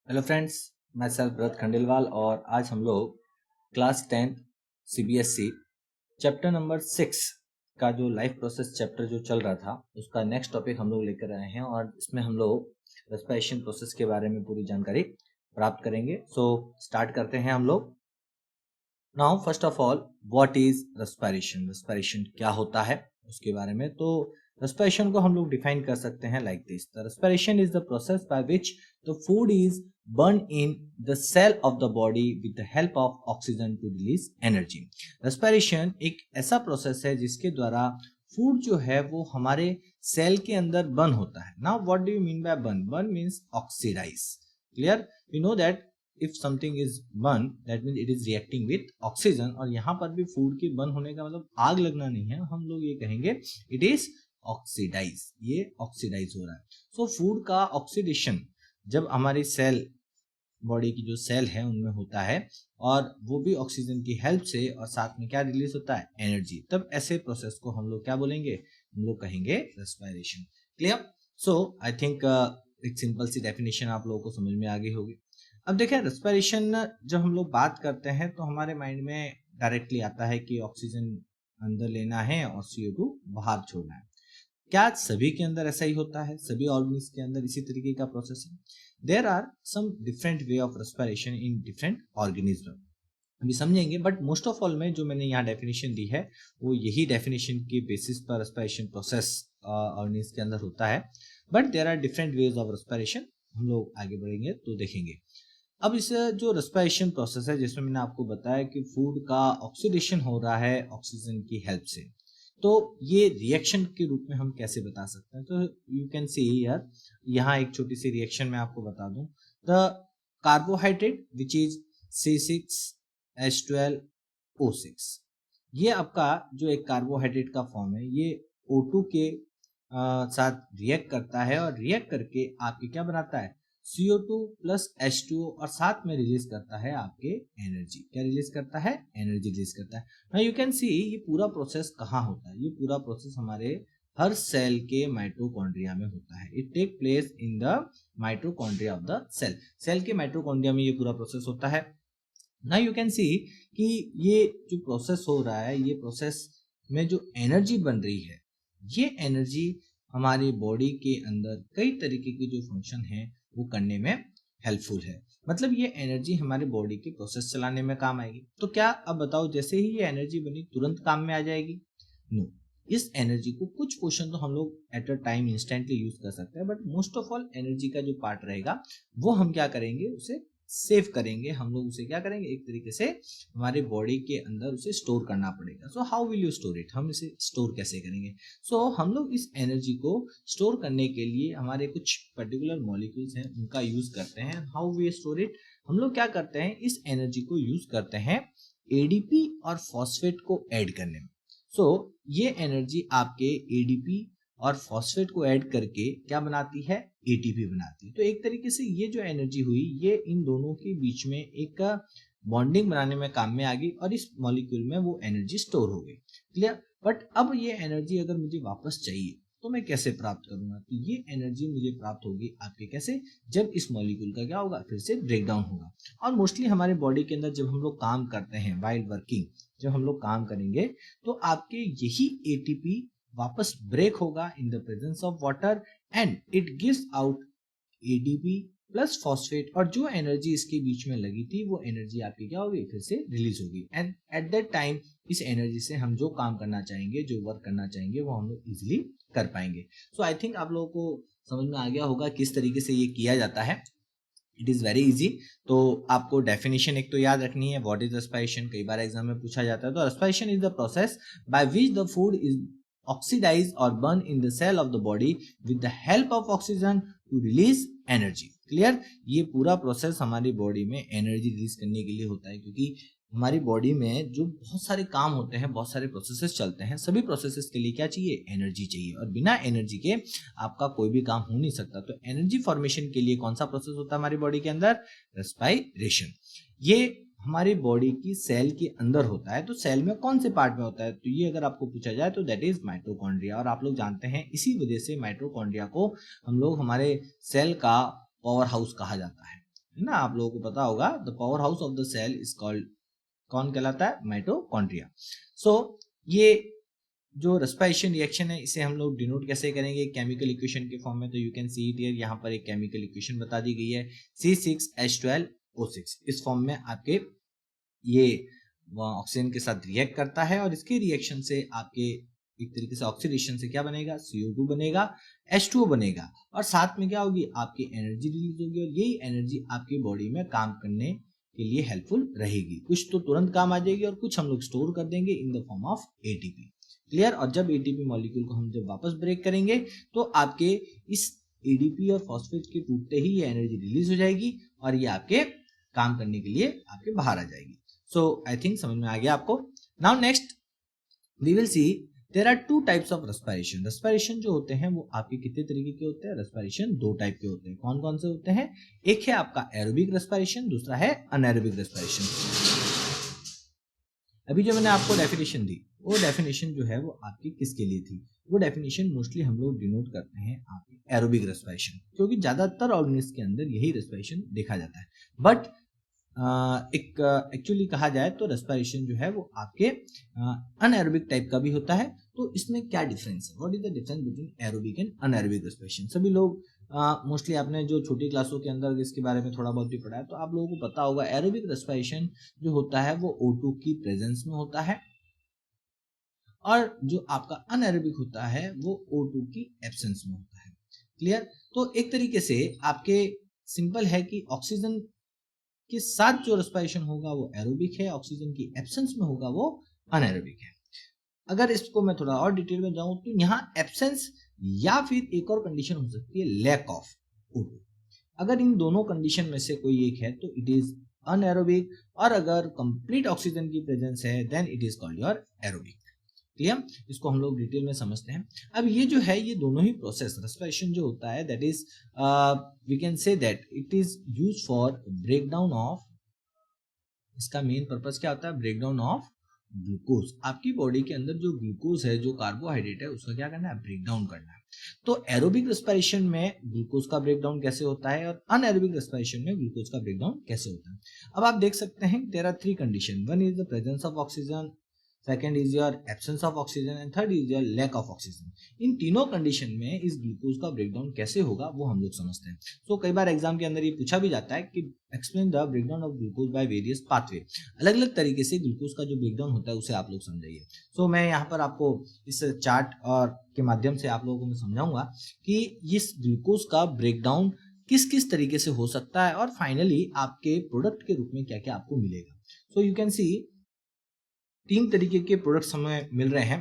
Hello friends, मैं sir Bharat Khandelwal और आज हम लोग class 10th CBSE chapter number 6 का जो लाइफ प्रोसेस चैप्टर जो चल रहा था उसका नेक्स्ट टॉपिक हम लोग लेकर आए हैं और इसमें हम लोग रेस्पिरेशन प्रोसेस के बारे में पूरी जानकारी प्राप्त करेंगे। सो स्टार्ट करते हैं हम लोग। Now first of all, what is respiration? Respiration क्या होता है उसके बारे में। तो रेस्पिरेशन को हम लोग डिफाइन कर सकते हैं like this: the respiration is the process by which the food is burn in the cell of the body with the help of oxygen to release energy. Respiration एक ऐसा प्रोसेस है जिसके द्वारा फूड जो है वो हमारे सेल के अंदर बर्न होता है। Now what do you mean by burn? Burn means oxidize. Clear? We know that if something is burn that means it is reacting with oxygen. और यहाँ पर भी फूड के बर्न होने का मतलब आग लगना नहीं है, हम लोग ये कहेंगे इट इज ऑक्सीडाइज, ये ऑक्सीडाइज हो रहा है। सो फूड का ऑक्सीडेशन जब हमारी सेल, बॉडी की जो सेल है उनमें होता है और वो भी ऑक्सीजन की हेल्प से, और साथ में क्या रिलीज होता है? एनर्जी। तब ऐसे प्रोसेस को हम लोग क्या बोलेंगे? हम लोग कहेंगे respiration. Clear? So I think एक सिंपल सी डेफिनेशन आप लोगों को समझ में आ गई होगी। अब देखें, रेस्पिरेशन जब हम लोग बात करते हैं तो हमारे माइंड में डायरेक्टली आता है कि ऑक्सीजन अंदर लेना है और CO2 बाहर छोड़ना है। क्या सभी के अंदर ऐसा ही होता है? सभी ऑर्गेनिज्म के अंदर इसी तरीके का प्रोसेस है? There are some different way of respiration in different organism, अभी समझेंगे। बट मोस्ट ऑफ ऑल में जो मैंने यहाँ डेफिनेशन दी है वो यही डेफिनेशन के बेसिस पर रेस्पिरेशन प्रोसेस ऑर्गेनिज्म के अंदर होता है। But there are different ways of respiration, हम लोग आगे बढ़ेंगे तो देखेंगे। अब इस जो रेस्पिरेशन प्रोसेस है जिसमें मैंने आपको बताया कि फूड का ऑक्सीडेशन हो रहा है ऑक्सीजन की हेल्प से, तो ये रिएक्शन के रूप में हम कैसे बता सकते हैं? तो यू कैन सी हियर, यहाँ एक छोटी सी रिएक्शन मैं आपको बता दूं। The carbohydrate which is C6H12O6, ये आपका जो एक कार्बोहाइड्रेट का फॉर्म है ये O2 के साथ रिएक्ट करता है और रिएक्ट करके आपके क्या बनाता है? CO2 प्लस H2O, और साथ में रिलीज करता है आपके एनर्जी। क्या रिलीज करता है? एनर्जी रिलीज करता है। नाउ यू कैन सी ये पूरा प्रोसेस कहाँ होता है? ये पूरा प्रोसेस हमारे हर सेल के माइटोकॉन्ड्रिया में होता है। It take place in the mitochondria of the cell. Cell के माइटोकॉन्ड्रिया में ये पूरा प्रोसेस होता है। नाउ यू कैन सी कि ये जो प्रोसेस हो रहा है, ये प्रोसेस में जो एनर्जी बन रही है, ये एनर्जी हमारी बॉडी के अंदर कई तरीके के जो फंक्शन है वो करने में हेल्पफुल है। मतलब ये एनर्जी हमारे बॉडी के प्रोसेस चलाने में काम आएगी। तो क्या अब बताओ, जैसे ही ये एनर्जी बनी तुरंत काम में आ जाएगी? नो। इस एनर्जी को कुछ पोर्शन तो हम लोग at a time instantly use कर सकते हैं, but most of all energy का जो पार्ट रहेगा वो हम क्या करेंगे? उसे सेव करेंगे। हम लोग उसे क्या करेंगे? एक तरीके से हमारे बॉडी के अंदर उसे स्टोर करना पड़ेगा। So how will you store it? हम इसे स्टोर कैसे करेंगे? सो हम लोग इस एनर्जी को स्टोर करने के लिए हमारे कुछ पर्टिकुलर मॉलिक्यूल्स हैं उनका यूज करते हैं। How we store it? हम लोग क्या करते हैं? इस एनर्जी को यूज करते हैं एडीपी और फॉस्फेट को ऐड करने में। सो ये एनर्जी आपके एडीपी और फॉस्फेट को ऐड करके क्या बनाती है? एटीपी बनाती है। तो एक तरीके से ये जो एनर्जी हुई ये इन दोनों के बीच में एक बॉन्डिंग बनाने में काम में आ गई और इस मॉलिक्यूल में वो एनर्जी स्टोर हो गई। क्लियर? बट अब ये एनर्जी अगर मुझे वापस चाहिए तो मैं कैसे प्राप्त करूंगा? तो ये एनर्जी मुझे प्राप्त होगी आपके कैसे? जब इस मॉलिक्यूल का क्या होगा? फिर से ब्रेक डाउन होगा। और मोस्टली हमारे बॉडी के अंदर जब हम लोग काम करते हैं, वाइल वर्किंग, जब हम लोग काम करेंगे तो आपके यही एटीपी वापस ब्रेक होगा in the presence of water and it gives out ADP plus phosphate. और जो एनर्जी इसके बीच में लगी थी वो एनर्जी आपकी क्या होगी? फिर से रिलीज होगी। एंड एट दैट टाइम इस एनर्जी से हम जो काम करना चाहेंगे, जो वर्क करना चाहेंगे, वो हम लोग इजिली कर पाएंगे। सो आई थिंक आप लोगों को समझ में आ गया होगा किस तरीके से ये किया जाता है। It is very easy. तो आपको डेफिनेशन एक तो याद रखनी है, व्हाट इज रेस्पिरेशन, कई बार एग्जाम में पूछा जाता है। तो respiration is the process by which the food is oxidize or burn in the cell of the body with the help of oxygen to release energy. Clear? ये पूरा process हमारी body में एनर्जी रिलीज करने के लिए होता है, क्योंकि हमारी बॉडी में जो बहुत सारे काम होते हैं, बहुत सारे प्रोसेसेस चलते हैं, सभी प्रोसेसेस के लिए क्या चाहिए? एनर्जी चाहिए। और बिना एनर्जी के आपका कोई भी काम हो नहीं सकता। तो एनर्जी फॉर्मेशन के लिए कौन सा प्रोसेस होता है हमारी बॉडी के अंदर? रेस्पिरेशन। ये हमारी बॉडी की सेल के अंदर होता है। तो सेल में कौन से पार्ट में होता है? तो ये अगर आपको पूछा जाए तो दैट इज माइटोकॉन्ड्रिया। और आप लोग जानते हैं इसी वजह से माइटोकॉन्ड्रिया को हम लोग हमारे सेल का पावर हाउस कहा जाता है। है ना, आप लोगों को पता होगा, the power house of the cell is called, कौन कहलाता है, माइटोकॉन्ड्रिया। सो ये जो रेस्पिरेशन रिएक्शन है इसे हम लोग डिनोट कैसे करेंगे, केमिकल इक्वेशन के फॉर्म में। तो you can see it here, यहाँ पर एक केमिकल इक्वेशन बता दी गई है, C6H12O6। इस फॉर्म में आपके ये ऑक्सीजन के साथ रिएक्ट करता है और इसके रिएक्शन से आपके एक तरीके से ऑक्सीडेशन से क्या बनेगा, CO2 बनेगा, H2O बनेगा, और साथ में क्या होगी, आपकी एनर्जी रिलीज होगी, और यही एनर्जी आपकी बॉडी में काम करने के लिए हेल्पफुल रहेगी। कुछ तो तुरंत काम आ जाएगी और कुछ हम लोग स्टोर कर देंगे in the form of ATP। Clear. और जब ATP मॉलिक्यूल को हम जब वापस ब्रेक करेंगे तो आपके इस ADP और फॉस्फेट के टूटते ही ये एनर्जी रिलीज हो जाएगी और ये आपके काम करने के लिए आपके बाहर आ जाएगी। सो आई थिंक समझ में आ गया आपको। Now next we will see there are two types of respiration. Respiration जो होते हैं वो आपके कितने तरीके के होते हैं, रेस्पिरेशन दो टाइप के होते हैं। कौन कौन से होते हैं, एक है आपका एरोबिक रेस्पिरेशन, दूसरा है अनएरोबिक रेस्पिरेशन। अभी जो मैंने आपको डेफिनेशन दी वो डेफिनेशन जो है वो आपकी किसके लिए थी, वो डेफिनेशन मोस्टली हम लोग डिनोट करते हैं आपके एरोबिक रेस्पिरेशन, क्योंकि ज्यादातर ऑर्गेनिज्म के अंदर यही रेस्पिरेशन देखा जाता है। बट एक एक्चुअली कहा जाए तो रेस्पिरेशन जो है वो आपके अनएरोबिक टाइप का भी होता है। तो इसमें क्या डिफरेंस है, what is the difference between aerobic and anaerobic respiration. सभी लोग मोस्टली आपने जो छोटी क्लासों के अंदर इसके बारे में थोड़ा बहुत भी पढ़ा है तो आप लोगों को पता होगा, एरोबिक रेस्पिरेशन जो होता है वो O2 की प्रेजेंस में होता है, और जो आपका अनएरोबिक होता है वो O2 की एब्सेंस में होता है। क्लियर। तो एक तरीके से आपके सिंपल है कि ऑक्सीजन के साथ जो रेस्पिरेशन होगा वो एरोबिक है, ऑक्सीजन की एब्सेंस में होगा वो अनएरोबिक है। अगर इसको मैं थोड़ा और डिटेल में जाऊं तो यहाँ एब्सेंस या फिर एक और कंडीशन हो सकती है लैक ऑफ O2। अगर इन दोनों कंडीशन में से कोई एक है तो इट इज अनएरोबिक, और अगर कंप्लीट ऑक्सीजन की प्रेजेंस है then it is called your aerobic. Clear. इसको हम लोग डिटेल में समझते हैं। अब ये जो है ये दोनों ही प्रोसेस रेस्पिरेशन जो होता है that is we can say that it is used for breakdown of, इसका मेन पर्पस क्या होता है, ब्रेकडाउन ऑफ ग्लूकोज। आपकी बॉडी के अंदर जो ग्लूकोज है, जो कार्बोहाइड्रेट है, उसका क्या करना है, ब्रेकडाउन करना है। तो एरोबिक रेस्पिरेशन में ग्लूकोज का ब्रेकडाउन कैसे होता है और अनएरोबिक रेस्पिरेशन में ग्लूकोज का ब्रेकडाउन कैसे होता है। अब आप देख सकते हैं there are three condition, one is the presence of oxygen, second is your absence of oxygen and third is your lack of oxygen. इन तीनों कंडीशन में इस ग्लूकोज का ब्रेकडाउन कैसे होगा वो हम लोग समझते हैं। तो कई बार एग्जाम के अंदर ये पूछा भी जाता है कि explain the breakdown of glucose by various pathway. अलग अलग तरीके से ग्लूकोज का जो ब्रेकडाउन होता है उसे आप लोग समझाइए। सो मैं यहाँ पर आपको इस चार्ट और के माध्यम से आप लोगों को मैं समझाऊंगा कि इस ग्लूकोज का ब्रेकडाउन किस किस तरीके से हो सकता है और फाइनली आपके प्रोडक्ट के रूप में क्या क्या आपको मिलेगा। सो यू कैन सी तीन तरीके के प्रोडक्ट्स हमें मिल रहे हैं।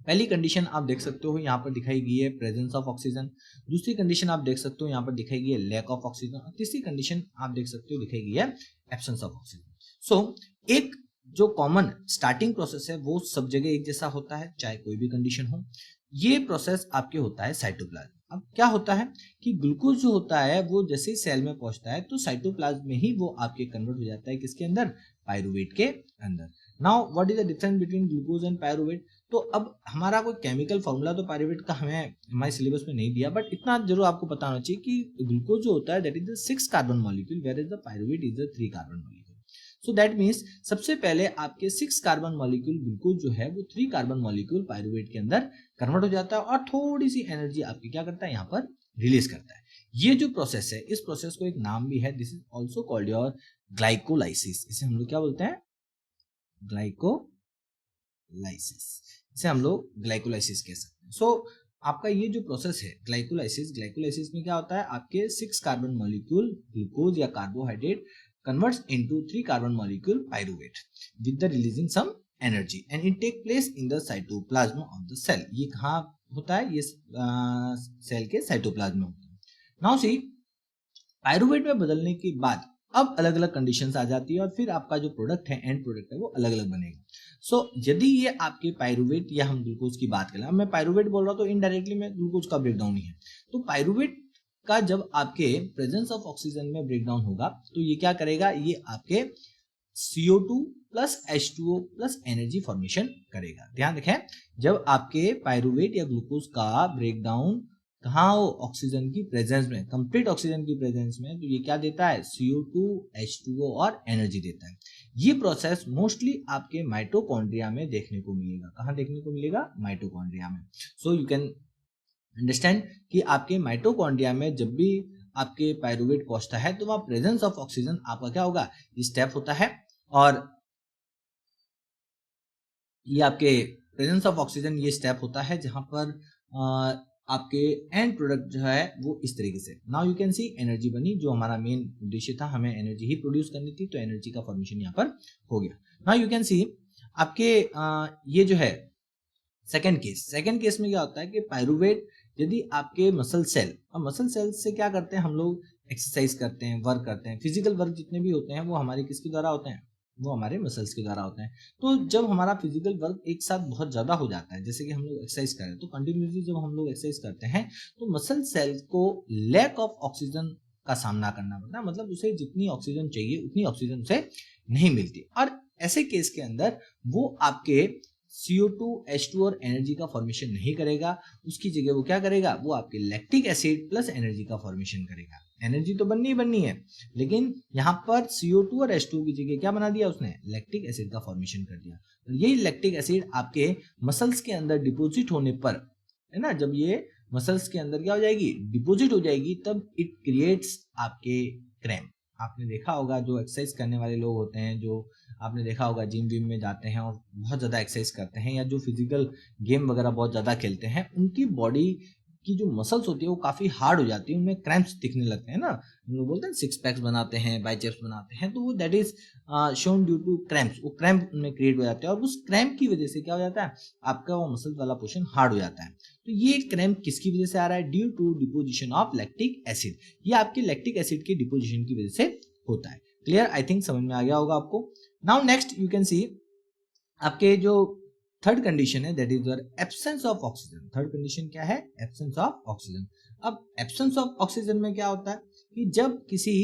पहली कंडीशन आप देख सकते हो यहाँ पर दिखाई गई है प्रेजेंस ऑफ ऑक्सीजन, दूसरी कंडीशन आप देख सकते हो यहाँ पर दिखाई गई है लैक ऑफ ऑक्सीजन, और तीसरी कंडीशन आप देख सकते हो दिखाई गई है एब्सेंस ऑफ ऑक्सीजन। सो एक जो कॉमन स्टार्टिंग प्रोसेस है वो सब जगह एक जैसा होता है चाहे कोई भी कंडीशन हो। ये प्रोसेस आपके होता है साइटोप्लाज्म। अब क्या होता है कि ग्लूकोज जो होता है वो जैसे ही सेल में पहुंचता है तो साइटोप्लाज्म में ही वो आपके कन्वर्ट हो जाता है किसके अंदर, पायरूवेट के अंदर। Now what is the difference between glucose and pyruvate. तो अब हमारा कोई केमिकल फॉर्मूला तो पायरूवेट का हमें हमारे सिलेबस में नहीं दिया, बट इतना जरूर आपको पता होना चाहिए कि ग्लूकोज जो होता है that is the 6 carbon molecule where is the pyruvate is the 3 carbon molecule. So that means सबसे पहले आपके 6 कार्बन मॉलिक्यूल ग्लूकोज जो है वो 3 कार्बन मॉलिक्यूल पायरूवेट के अंदर कन्वर्ट हो जाता है और थोड़ी सी एनर्जी आपकी क्या करता है यहाँ पर रिलीज करता है। ये जो प्रोसेस है इस प्रोसेस को एक नाम भी है, this is also called your glycolysis. इसे हम लोग क्या बोलते हैं, ग्लाइकोलाइसिस। इसे हम लोग ग्लाइकोलाइसिस कह सकते हैं। सो आपका ये जो प्रोसेस है ग्लाइकोलाइसिस में क्या होता है, आपके 6 कार्बन मॉलिक्यूल ग्लूकोज या carbohydrate converts into 3 carbon molecule pyruvate with the releasing some energy and it take place in the cytoplasm of the cell। ये कहाँ होता है, ये सेल के साइटोप्लाज्म में होता है। नाउ सी पायरूवेट में बदलने के बाद अब अलग अलग कंडीशंस आ जाती है और फिर आपका जो प्रोडक्ट है एंड प्रोडक्ट है वो अलग अलग बनेगा। सो यदि ये आपके पायरूवेट या हम ग्लूकोज की बात करें, अब मैं पायरूवेट बोल रहा हूँ तो इनडायरेक्टली मैं ग्लूकोज का ब्रेकडाउन ही है। तो पायरूवेट का जब आपके प्रेजेंस ऑफ ऑक्सीजन में ब्रेकडाउन होगा तो ये क्या करेगा, ये आपके CO2 plus H2O plus energy formation करेगा। ध्यान रखें, जब आपके पायरूवेट या ग्लूकोज का ब्रेकडाउन कहाँ हो, ऑक्सीजन की प्रेजेंस में, कंप्लीट ऑक्सीजन की प्रेजेंस में, तो ये क्या देता है, CO2 H2O और एनर्जी देता है। ये प्रोसेस मोस्टली आपके माइटोकॉन्ड्रिया में देखने को मिलेगा। कहाँ देखने को मिलेगा, माइटोकॉन्ड्रिया में। सो यू कैन अंडरस्टैंड कि आपके माइटोकॉन्ड्रिया में जब भी आपके पायरुवेट पहुंचता है तो वहां प्रेजेंस ऑफ ऑक्सीजन आपका क्या होगा, ये स्टेप होता है। और ये आपके प्रेजेंस ऑफ ऑक्सीजन ये स्टेप होता है जहां पर आपके एंड प्रोडक्ट जो है वो इस तरीके से, now you can C energy बनी, जो हमारा मेन उद्देश्य था, हमें एनर्जी ही प्रोड्यूस करनी थी, तो एनर्जी का फॉर्मेशन यहाँ पर हो गया। नाउ यू कैन सी आपके ये जो है सेकंड केस में क्या होता है कि पायरुवेट यदि आपके मसल सेल, और मसल सेल से क्या करते हैं हम लोग, एक्सरसाइज करते हैं, वर्क करते हैं, फिजिकल वर्क जितने भी होते हैं वो हमारे किसके द्वारा होते हैं, वो हमारे मसल्स के द्वारा होते हैं। तो जब हमारा फिजिकल वर्क एक साथ बहुत ज्यादा हो जाता है, जैसे कि हम लोग एक्सरसाइज करें, तो कंटिन्यूसली जब हम लोग एक्सरसाइज करते हैं तो मसल सेल्स को लैक ऑफ ऑक्सीजन का सामना करना पड़ता है, मतलब उसे जितनी ऑक्सीजन चाहिए उतनी ऑक्सीजन उसे नहीं मिलती। और ऐसे केस के अंदर वो आपके CO2 H2 और एनर्जी का फॉर्मेशन नहीं करेगा, उसकी जगह वो क्या करेगा, वो आपके लैक्टिक एसिड प्लस एनर्जी का फॉर्मेशन करेगा। एनर्जी तो बननी ही बननी है, लेकिन यहाँ पर CO2 और H2 की जगह क्या बना दिया उसने, लैक्टिक एसिड का फॉर्मेशन कर दिया। तो यही लैक्टिक एसिड आपके मसल्स के अंदर डिपोजिट होने पर, है ना, जब ये मसल्स के अंदर क्या हो जाएगी, डिपोजिट हो जाएगी, तब इट क्रिएट्स आपके क्रैम्प। आपने देखा होगा जो एक्सरसाइज करने वाले लोग होते हैं, जो आपने देखा होगा जिम विम में जाते हैं और बहुत ज़्यादा एक्सरसाइज करते हैं, या जो फिजिकल गेम वगैरह बहुत ज़्यादा खेलते हैं, उनकी बॉडी की जो मसल्स होती है वो काफ़ी हार्ड हो जाती है, उनमें क्रैम्प्स दिखने लगते हैं ना, हम लोग बोलते हैं सिक्स पैक्स बनाते हैं, बाइसेप्स बनाते हैं, तो वो that is shown due to cramps, वो क्रैम्प उनमें क्रिएट हो जाते हैं, और उस क्रैम्प की वजह से क्या हो जाता है, आपका वो मसल वाला पोर्शन हार्ड हो जाता है। तो ये क्रैम्प किसकी वजह से आ रहा है, due to deposition of lactic acid, ये आपके लैक्टिक एसिड की डिपोजिशन की वजह से होता है। क्लियर, आई थिंक समझ में आ गया होगा आपको। नाउ नेक्स्ट यू कैन सी आपके जो थर्ड कंडीशन है, that is your absence of oxygen. Third condition क्या है, एब्सेंस ऑफ ऑक्सीजन। अब एब्सेंस ऑफ ऑक्सीजन में क्या होता है कि जब किसी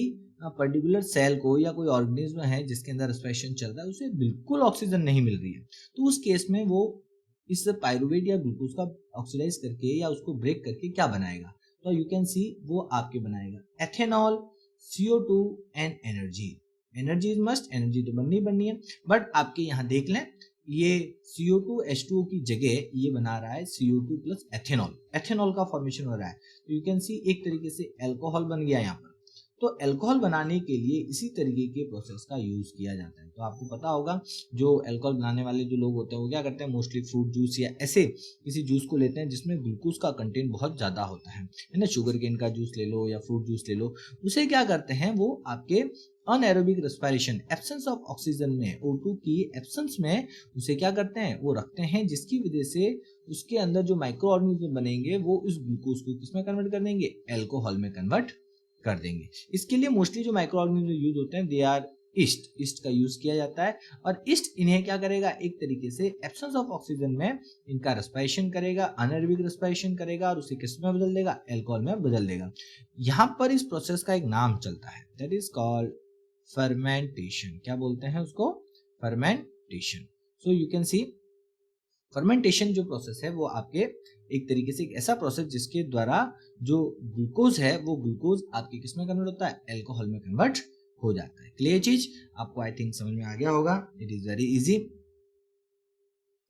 पर्टिकुलर सेल को या कोई ऑर्गेनिज्म है जिसके अंदर रेस्पिरेशन चल रहा है, उसे बिल्कुल ऑक्सीजन नहीं मिल रही है, तो उस केस में वो इस पायरुवेट या ग्लूकोज का ऑक्सीडाइज करके या उसको ब्रेक करके क्या बनाएगा, तो यू कैन सी वो आपके बनाएगा ethanol, CO2 and energy. Energy is must, energy तो बननी है, बट आपके यहाँ देख लें ये CO2 H2O की जगह ये बना रहा है CO2 प्लस एथेनॉल, एथेनॉल का फॉर्मेशन हो रहा है। तो यू कैन सी एक तरीके से एल्कोहल बन गया यहाँ पर। तो एल्कोहल बनाने के लिए इसी तरीके के प्रोसेस का यूज किया जाता है। तो आपको पता होगा जो एल्कोहल बनाने वाले जो लोग होते हैं वो क्या करते हैं, मोस्टली फ्रूट जूस या ऐसे किसी जूस को लेते हैं जिसमें ग्लूकोज का कंटेंट बहुत ज्यादा होता है ना, शुगर केन का जूस ले लो या फ्रूट जूस ले लो, उसे क्या करते हैं वो आपके anaerobic respiration, absence of oxygen में, O2 की एब्सेंस में उसे क्या करते हैं, वो रखते हैं, जिसकी वजह से उसके अंदर जो माइक्रो ऑर्गेनिज्म बनेंगे वो उस ग्लूकोज को किसमें कन्वर्ट कर देंगे, एल्कोहल में कन्वर्ट कर देंगे। इसके लिए मोस्टली जो माइक्रो ऑर्गेनिज्म यूज होते हैं दे आर ईस्ट का यूज किया जाता है, और ईस्ट इन्हें क्या करेगा, एक तरीके से एब्सेंस ऑफ ऑक्सीजन में इनका रेस्पिरेशन करेगा, अनएरोबिक रेस्पिरेशन करेगा, और उसे किस में बदल देगा, एल्कोहल में बदल देगा। यहाँ पर इस प्रोसेस का एक नाम चलता है, दैट इज कॉल्ड फर्मेंटेशन। क्या बोलते हैं उसको, fermentation. So you can C fermentation जो प्रोसेस है वो आपके एक तरीके से एक ऐसा प्रोसेस जिसके द्वारा जो ग्लूकोज है वो ग्लूकोज आपके किस में कन्वर्ट होता है, एल्कोहल में कन्वर्ट हो जाता है। क्लियर चीज आपको आई थिंक समझ में आ गया होगा, इट इज वेरी इजी।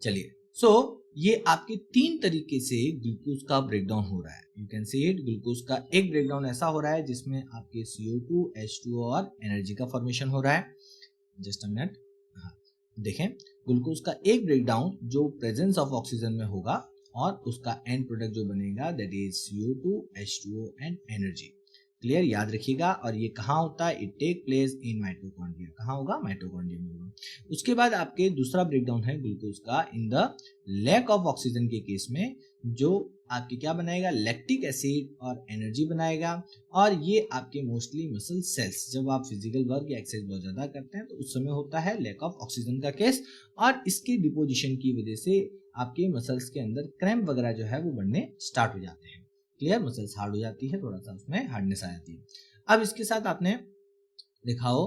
चलिए, सो ये आपके तीन तरीके से ग्लूकोज का ब्रेकडाउन हो रहा है। You can see it, glucose का एक ब्रेकडाउन ऐसा हो रहा है जिसमें आपके CO2 H2O और एनर्जी का फॉर्मेशन हो रहा है। जस्ट अ मिनट, हाँ देखें, ग्लूकोज का एक ब्रेकडाउन जो प्रेजेंस ऑफ ऑक्सीजन में होगा, और उसका एंड प्रोडक्ट जो बनेगा that is CO2 H2O and energy. Clear, याद रखिएगा। और ये कहाँ होता है, it take place in mitochondria. कहाँ होगा, माइटोकॉन्ड्रिया में होगा। उसके बाद आपके दूसरा ब्रेकडाउन है ग्लूकोज का in the lack of oxygen के केस में, जो आपके क्या बनाएगा, लैक्टिक एसिड और एनर्जी बनाएगा। और ये आपके मोस्टली मसल सेल्स, जब आप फिजिकल वर्क या एक्सरसाइज बहुत ज्यादा करते हैं तो उस समय होता है लैक ऑफ ऑक्सीजन का केस, और इसके डिपोजिशन की वजह से आपके मसल्स के अंदर क्रैम्प वगैरह जो है वो बढ़ने स्टार्ट हो जाते हैं। क्लियर, मसल्स हार्ड हो जाती है, थोड़ा सा उसमें हार्डनेस आ जाती है। अब इसके साथ आपने देखा हो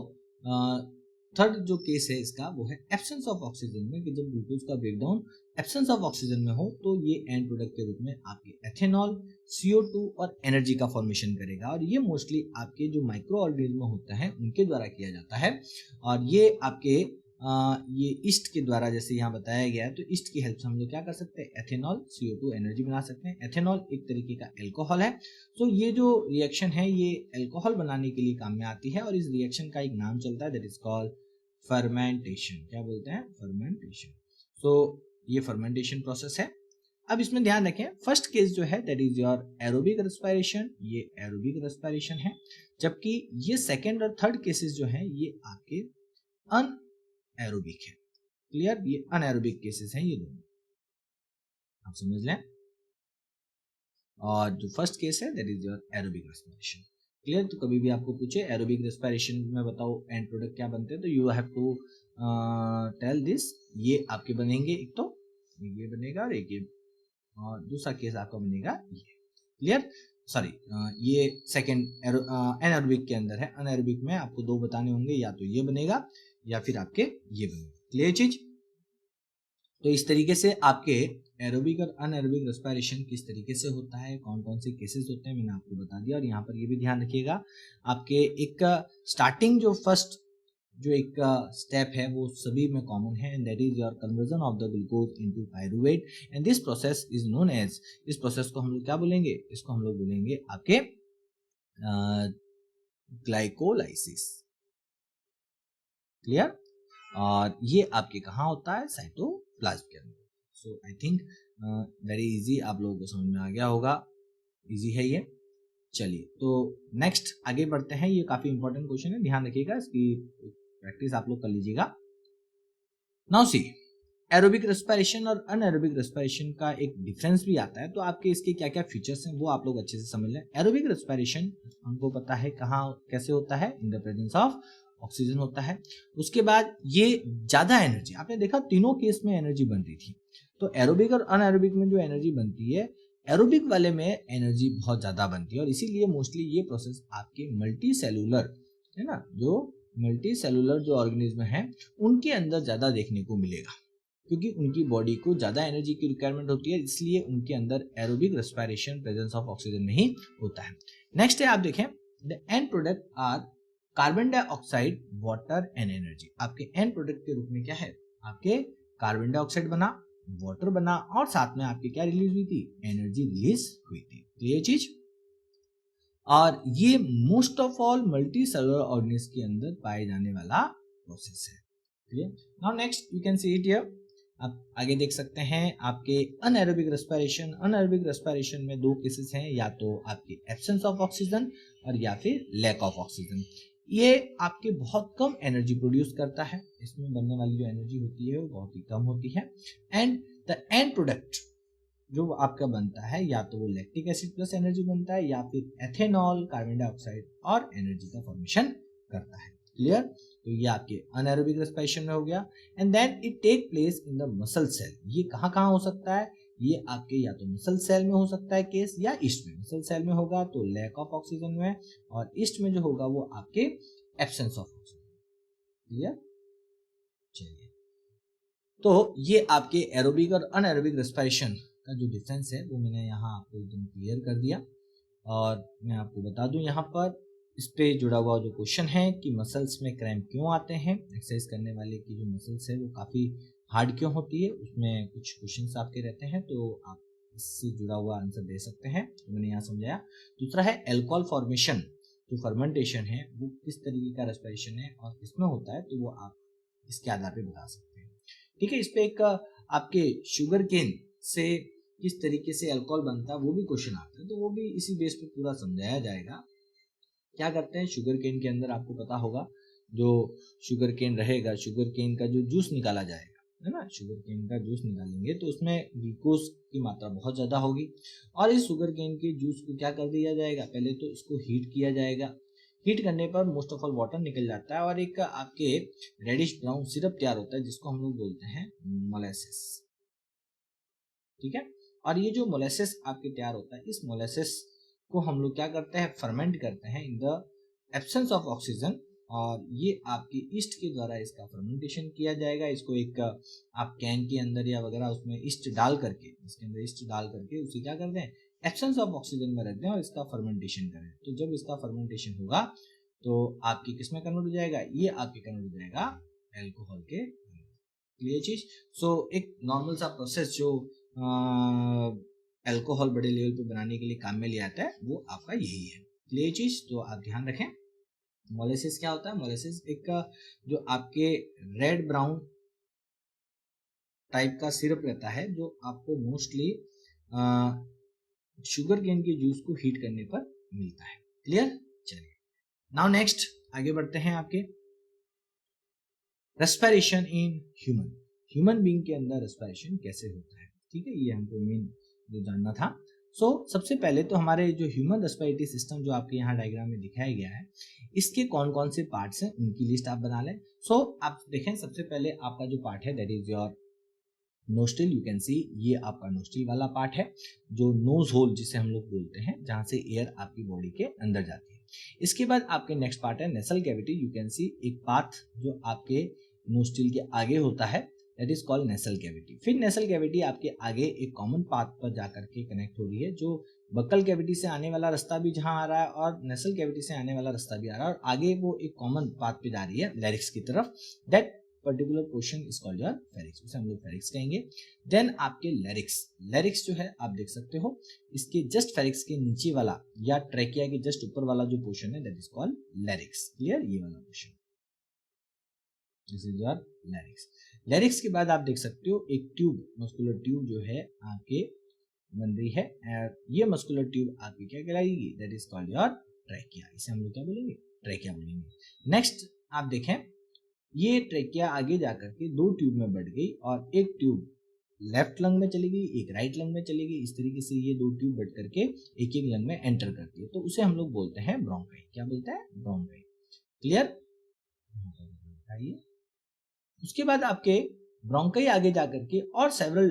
थर्ड जो केस है इसका वो है एब्सेंस ऑफ ऑक्सीजन में, कि जब ग्लूकोज का ब्रेकडाउन एब्सेंस ऑफ ऑक्सीजन में हो तो ये एंड प्रोडक्ट के रूप में आपके एथेनॉल, CO2 और एनर्जी का फॉर्मेशन करेगा, और ये मोस्टली आपके जो माइक्रो ऑर्गेनिज्म होता है उनके द्वारा किया जाता है। और ये आपके ये ईस्ट के द्वारा, जैसे यहाँ बताया गया है, तो ईस्ट की हेल्प से हम लोग क्या कर सकते हैं, एथेनॉल CO2 एनर्जी बना सकते हैं। एथेनॉल एक तरीके का एल्कोहल है, तो ये जो रिएक्शन है ये एल्कोहल बनाने के लिए काम में आती है, और इस रिएक्शन का एक नाम चलता है, दैट इज कॉल्ड फर्मेंटेशन। क्या बोलते हैं, फर्मेंटेशन। सो ये फर्मेंटेशन प्रोसेस है। अब इसमें ध्यान रखें, फर्स्ट केस जो है that is your aerobic respiration, ये एरोबिक रेस्पिरेशन है, जबकि ये सेकेंड और थर्ड केसेस जो है ये आपके अनएरोबिक है। क्लियर, ये अनएरोबिक केसेस हैं ये दोनों, आप समझ लें। और जो फर्स्ट केस है that is your aerobic respiration. Clear, तो कभी भी आपको पूछे एरोबिक रेस्पिरेशन में बताओ एंड प्रोडक्ट क्या बनते हैं, तो you have to tell this. ये आपके बनेंगे, एक तो ये बनेगा और एक ये, और दूसरा केस आपका बनेगा ये। क्लियर, सॉरी, ये सेकेंड एनारोबिक के अंदर है। अनएरोबिक में आपको दो बताने होंगे, या तो ये बनेगा या फिर आपके ये बनेगा। क्लियर चीज, तो इस तरीके से आपके एरोबिक और अनएरोबिक रेस्पिरेशन किस तरीके से होता है, कौन कौन से केसेस होते हैं, मैंने आपको बता दिया। और यहाँ पर ये भी ध्यान रखिएगा, आपके एक स्टार्टिंग जो फर्स्ट जो एक स्टेप है वो सभी में कॉमन है, and that is your conversion of the glucose into pyruvate, and this process is known as, इस प्रोसेस को हम लोग क्या बोलेंगे, इसको हम लोग बोलेंगे आपके ग्लाइकोलाइसिस। क्लियर, और ये आपके कहाँ होता है, साइटोप्लाज्म के अंदर। सो आई थिंक वेरी इजी, आप लोगों को समझ में आ गया होगा, इजी है ये। चलिए तो नेक्स्ट आगे बढ़ते हैं, ये काफी इंपॉर्टेंट क्वेश्चन है, ध्यान रखिएगा, इसकी प्रैक्टिस आप लोग कर लीजिएगा। नाउ सी, एरोबिक रेस्पिरेशन और अनएरोबिक रेस्पिरेशन का एक डिफरेंस भी आता है, तो आपके इसके क्या क्या फीचर्स हैं वो आप लोग अच्छे से समझ लें। एरोबिक रेस्पिरेशन हमको पता है कहाँ कैसे होता है, in the presence of oxygen होता है। उसके बाद ये ज्यादा एनर्जी, आपने देखा तीनों केस में एनर्जी बन रही थी, तो एरोबिक और अनएरोबिक में जो एनर्जी बनती है, एरोबिक वाले में एनर्जी बहुत ज्यादा बनती है, और इसीलिए मोस्टली ये प्रोसेस आपके मल्टी सेलुलर है ना, जो मल्टी सेलुलर जो ऑर्गेनिज्म है उनके अंदर ज्यादा देखने को मिलेगा, क्योंकि उनकी बॉडी को ज्यादा एनर्जी की रिक्वायरमेंट होती है, इसलिए उनके अंदर aerobic respiration presence of oxygen नहीं होता है। नेक्स्ट है, आप देखें, the end product are carbon dioxide, water and energy. आपके एंड प्रोडक्ट के रूप में क्या है, आपके कार्बन डाइऑक्साइड बना, वाटर बना, और साथ में आपकी क्या रिलीज हुई थी, एनर्जी रिलीज हुई थी। तो ये चीज, और ये most of all multi cellular organism के अंदर पाए जाने वाला प्रोसेस है। Clear, now next you can see it here, आप आगे देख सकते हैं आपके अनएरोबिक रेस्पिरेशन। अनएरोबिक रेस्पिरेशन में दो केसेस हैं, या तो आपकी एब्सेंस ऑफ ऑक्सीजन और या फिर लैक ऑफ ऑक्सीजन। ये आपके बहुत कम एनर्जी प्रोड्यूस करता है, इसमें बनने वाली जो एनर्जी होती है वो बहुत ही कम होती है, एंड द एंड प्रोडक्ट जो आपका बनता है, या तो वो लैक्टिक एसिड प्लस एनर्जी बनता है, या फिर एथेनॉल, कार्बन डाइऑक्साइड और एनर्जी का फॉर्मेशन करता है। क्लियर, तो ये आपके अनएरोबिक रेस्पिरेशन में हो गया, and then it take place in the muscle cell. ये कहाँ कहाँ हो सकता है, ये आपके या तो मसल सेल में हो सकता है केस, या ईस्ट में। मसल सेल में होगा तो लैक ऑफ ऑक्सीजन में, और ईस्ट में जो होगा वो आपके एब्सेंस ऑफ ऑक्सीजन। क्लियर, चलिए, तो ये आपके एरोबिक और अनएरोबिक रेस्पिरेशन का जो डिफरेंस है वो मैंने यहाँ आपको एकदम क्लियर कर दिया। और मैं आपको बता दूं यहाँ पर इस पे जुड़ा हुआ जो क्वेश्चन है कि मसल्स में क्रैम्प क्यों आते हैं, एक्सरसाइज करने वाले की जो मसल्स है वो काफ़ी हार्ड क्यों होती है, उसमें कुछ क्वेश्चंस आपके रहते हैं, तो आप इससे जुड़ा हुआ आंसर दे सकते हैं, तो मैंने यहाँ समझाया। दूसरा है एल्कोहल फॉर्मेशन, जो फर्मेंटेशन है वो किस तरीके का रेस्पिरेशन है और किसमें होता है, तो वो आप इसके आधार पर बता सकते हैं। ठीक है, इस पे एक आपके शुगर केन से किस तरीके से अल्कोहल बनता है वो भी क्वेश्चन आता है, तो वो भी इसी बेस पे पूरा समझाया जाएगा। क्या करते हैं, शुगर केन के अंदर आपको पता होगा जो शुगर केन रहेगा, शुगर केन का जो जूस निकाला जाएगा, है ना, शुगर केन का जूस निकालेंगे तो उसमें ग्लूकोज की मात्रा बहुत ज्यादा होगी, और इस शुगर केन के जूस को क्या कर दिया जाएगा, पहले तो इसको हीट किया जाएगा, हीट करने पर मोस्ट ऑफ ऑल वाटर निकल जाता है, और एक आपके रेडिश ब्राउन सिरप तैयार होता है जिसको हम लोग बोलते हैं मोलेसिस। ठीक है, और ये जो मोलेसिस आपके तैयार होता है, इस मोलेसिस को हम लोग क्या करते हैं, फर्मेंट करते हैं in the absence of oxygen, और ये आपके ईस्ट के द्वारा इसका फर्मेंटेशन किया जाएगा। इसको एक आप कैन के अंदर या वगैरह उसमें ईस्ट डाल करके, इसके अंदर ईस्ट डाल करके उसे क्या करते हैं, एब्सेंस ऑफ ऑक्सीजन में रख दें और इसका फर्मेंटेशन करें। तो जब इसका फर्मेंटेशन होगा तो आपकी किस में कन्वर्ट हो जाएगा, ये आपके कन्वर्ट हो जाएगा एल्कोहल के। क्लियर चीज। सो एक नॉर्मल सा प्रोसेस जो अल्कोहल बड़े लेवल पे बनाने के लिए काम में लिया जाता है वो आपका यही है। क्लियर चीज। तो आप ध्यान रखें। मोलेसिस क्या होता है, मोलेसिस एक जो आपके रेड ब्राउन टाइप का सिरप रहता है जो आपको मोस्टली शुगर केन के जूस को हीट करने पर मिलता है। क्लियर। चलिए नाउ नेक्स्ट आगे बढ़ते हैं। आपके रेस्पिरेशन इन ह्यूमन बीइंग के अंदर रेस्पिरेशन कैसे होता है, ठीक है, ये हमको मेन जो जानना था। सबसे पहले तो हमारे जो ह्यूमन रेस्पिरेटरी सिस्टम जो आपके यहाँ डायग्राम में दिखाया गया है, इसके कौन कौन से पार्ट्स हैं उनकी लिस्ट आप बना लें। आप देखें सबसे पहले आपका जो पार्ट है that is your nostril. You can see ये आपका नोस्ट्रिल वाला पार्ट है, जो नोज होल जिसे हम लोग बोलते हैं, जहां से एयर आपकी बॉडी के अंदर जाती है। इसके बाद आपके नेक्स्ट पार्ट है नेसल कैविटी। यू कैन सी एक पाथ जो आपके नोस्ट्रिल के आगे होता है that is called nasal cavity. फिर नेसल कैविटी आपके आगे एक कॉमन पाथ पर जाकर के कनेक्ट हो रही है, जो बक्कल कैविटी से आने वाला रास्ता भी जहां आ रहा है और नेसल कैविटी से आने वाला रास्ता भी आ रहा है, और आगे वो एक कॉमन पाथ पे जा रही है लैरिक्स की तरफ। That particular portion is called your pharynx, उसे हम लोग फेरिक्स कहेंगे। देन आपके लैरिक्स जो है आप देख सकते हो, इसके जस्ट फेरिक्स के नीचे वाला या ट्रेकिया के जस्ट ऊपर वाला जो पोर्शन है दैट इज कॉल्ड लैरिक्स। क्लियर। ये वाला पोर्शन दिस इज योर लैरिक्स। लैरिक्स के बाद आप देख सकते हो एक ट्यूब, मस्कुलर ट्यूब जो है आपके बन रही है। ये मस्कुलर ट्यूब आपकी क्या कहलाएगी, that is called your trachea. इसे हम लोग क्या बोलेंगे, ट्रेकिया बोलेंगे। नेक्स्ट आप देखें, ये ट्रेकिया आगे जाकर के दो ट्यूब में बढ़ गई और एक ट्यूब लेफ्ट लंग में चली गई, एक राइट लंग में चली गई। इस तरीके से ये दो ट्यूब बढ़ करके एक एक लंग में एंटर करती है, तो उसे हम लोग बोलते हैं ब्रोंकाई। क्या बोलते हैं, ब्रोंकाई। क्लियर। उसके बाद आपके ब्रोंकाई आगे जाकर के और सेवरल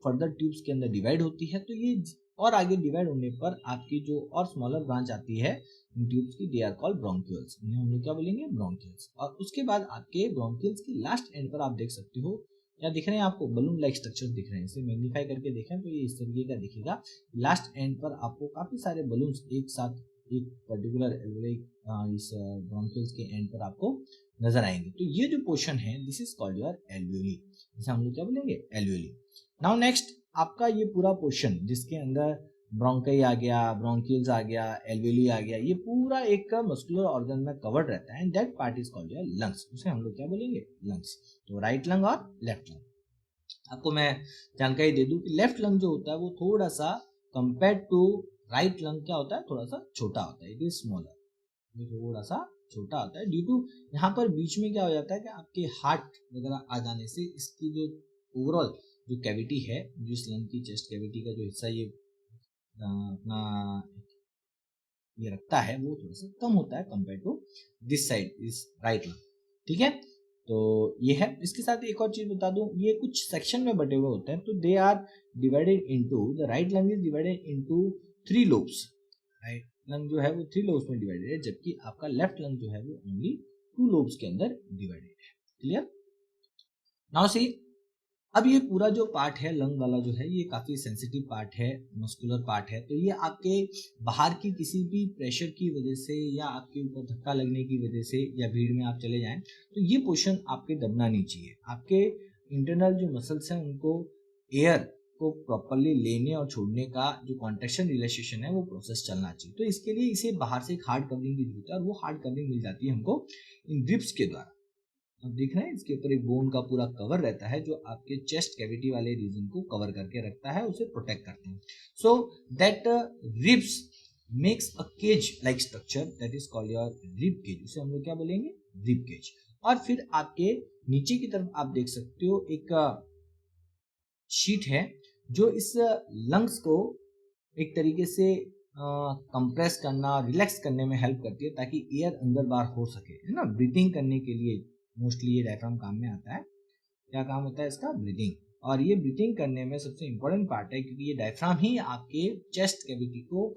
फर्दर ट्यूब्स के अंदर डिवाइड होती है। तो ये और आगे डिवाइड होने पर आपकी जो और स्मॉलर ब्रांच आती है इन ट्यूब्स की, दे आर कॉल्ड ब्रोंक्यूल्स। इन्हें हम लोग क्या बोलेंगे, ब्रोंक्यूल्स। और उसके बाद आपके ब्रोंक्यूल्स की लास्ट एंड पर आप देख सकते हो, क्या दिख रहे हैं आपको, बलून लाइक स्ट्रक्चर दिख रहे हैं। इसे मैग्नीफाई करके देखें तो ये इस तरीके का दिखेगा। लास्ट एंड पर आपको काफी सारे बलून्स एक साथ एक पर्टिकुलर इस ब्रोंक्यूल्स के एंड पर आपको नजर आएंगे। तो ये जो पोर्शन है this is called your alveoli, जिसे हम लोग क्या बोलेंगे, एल्वियोली। नाउ नेक्स्ट आपका ये पूरा पोर्शन जिसके अंदर ब्रोंकाई आ गया, ब्रोंक्यूल्स आ गया, एल्वियोली आ गया, ये पूरा एक मस्कुलर ऑर्गन में कवर्ड रहता है and that part is called your lungs. उसे हम लोग क्या बोलेंगे, लंग्स। तो राइट लंग और लेफ्ट लंग। आपको मैं जानकारी दे दूं कि लेफ्ट लंग जो होता है वो थोड़ा सा कंपेयर टू राइट लंग क्या होता है, थोड़ा सा छोटा होता है, इट इज स्मॉलर, ये थोड़ा सा छोटा होता है ड्यू टू यहाँ पर बीच में क्या हो जाता है कि आपके हार्ट वगैरह आ जाने से इसकी जो ओवरऑल जो कैविटी है, जिस लंग की चेस्ट कैविटी का जो हिस्सा ये अपना ये रखता है वो थोड़ा सा कम होता है कंपेयर टू दिस साइड, इस राइट लंग। ठीक है, तो ये है। इसके साथ एक और चीज बता दूं, ये कुछ सेक्शन में बटे हुए होते हैं, तो they are divided into, the right lung is divided into 3 lobes. Right lung जो है वो 3 लोब्स में डिवाइडेड है, जबकि आपका लेफ्ट लंग जो है वो ओनली 2 लोब्स के अंदर डिवाइडेड है। क्लियर। नाउ सी, अब ये पूरा जो पार्ट है लंग वाला जो है ये काफी सेंसिटिव पार्ट है, मस्कुलर पार्ट है। तो ये आपके बाहर की किसी भी प्रेशर की वजह से या आपके ऊपर धक्का लगने की वजह से या भीड़ में आप चले जाएं तो ये पोर्शन आपके दबना नहीं चाहिए। आपके इंटरनल जो मसल्स हैं उनको एयर को प्रॉपरली लेने और छोड़ने का जो कॉन्ट्रैक्शन रिलैक्सेशन है वो प्रोसेस चलना चाहिए। तो इसके लिए इसे बाहर से एक हार्ड कवरिंग की जरूरत है और वो हार्ड कवरिंग मिल जाती है हमको इन रिब्स के द्वारा। अब देख रहे हैं इसके ऊपर एक बोन का पूरा कवर रहता है जो आपके चेस्ट कैविटी वाले रीजन को कवर करके रखता है, उसे प्रोटेक्ट करते हैं। So that ribs makes a cage like structure that is called your rib cage. उसे हम लोग क्या बोलेंगे, रिब केज। और फिर आपके नीचे की तरफ आप देख सकते हो एक शीट है जो इस लंग्स को एक तरीके से कंप्रेस करना, रिलैक्स करने में हेल्प करती है ताकि एयर अंदर बाहर हो सके, है ना। ब्रीथिंग करने के लिए मोस्टली ये डायफ्राम काम में आता है। क्या काम होता है इसका, ब्रीथिंग। और ये ब्रीथिंग करने में सबसे इंपॉर्टेंट पार्ट है क्योंकि ये डायफ्राम ही आपके चेस्ट कैविटी को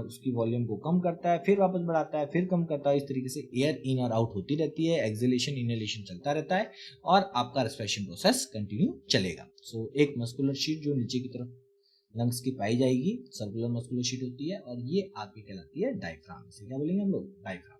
उसकी वॉल्यूम को कम करता है, फिर वापस बढ़ाता है, फिर कम करता है। इस तरीके से एयर इन और आउट होती रहती है, एक्सहेलेशन इनहेलेशन चलता रहता है और आपका रेस्पिरेशन प्रोसेस कंटिन्यू चलेगा। सो एक मस्कुलर शीट जो नीचे की तरफ लंग्स की पाई जाएगी, सर्कुलर मस्कुलर शीट होती है, और ये आपकी कहलाती है डायफ्राम। इसे क्या बोलेंगे हम लोग? Diaphragm.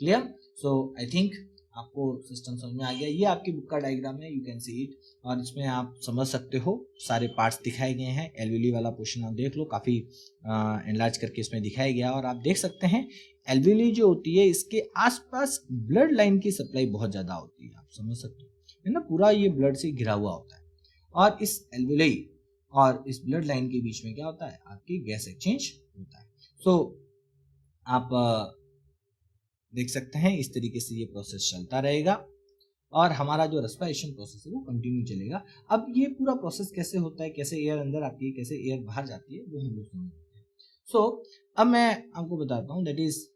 Clear? So I think आपको सिस्टम समझ में आ गया। ये आपकी बुक का डायग्राम है, यू कैन सी इट, और इसमें आप समझ सकते हो सारे पार्ट्स दिखाए गए हैं। एल्वियोली वाला पोर्शन आप देख लो, काफी एनलार्ज करके इसमें दिखाया गया, और आप देख सकते हैं एल्वियोली जो होती है इसके आसपास ब्लड लाइन की सप्लाई बहुत ज्यादा होती है, आप समझ सकते हो, है ना, पूरा ये ब्लड से घिरा हुआ होता है। और इस एल्वियोली और इस ब्लड लाइन के बीच में क्या होता है? आपकी गैस एक्सचेंज होता है। सो आप देख सकते हैं इस तरीके से ये प्रोसेस चलता रहेगा, और हमारा जो रेस्पिरेशन प्रोसेस है वो कंटिन्यू चलेगा। अब ये पूरा प्रोसेस कैसे होता है, कैसे एयर अंदर आती है, कैसे एयर बाहर जाती है, वो हम लोग समझते हैं। सो अब मैं आपको बताता हूँ, दैट इज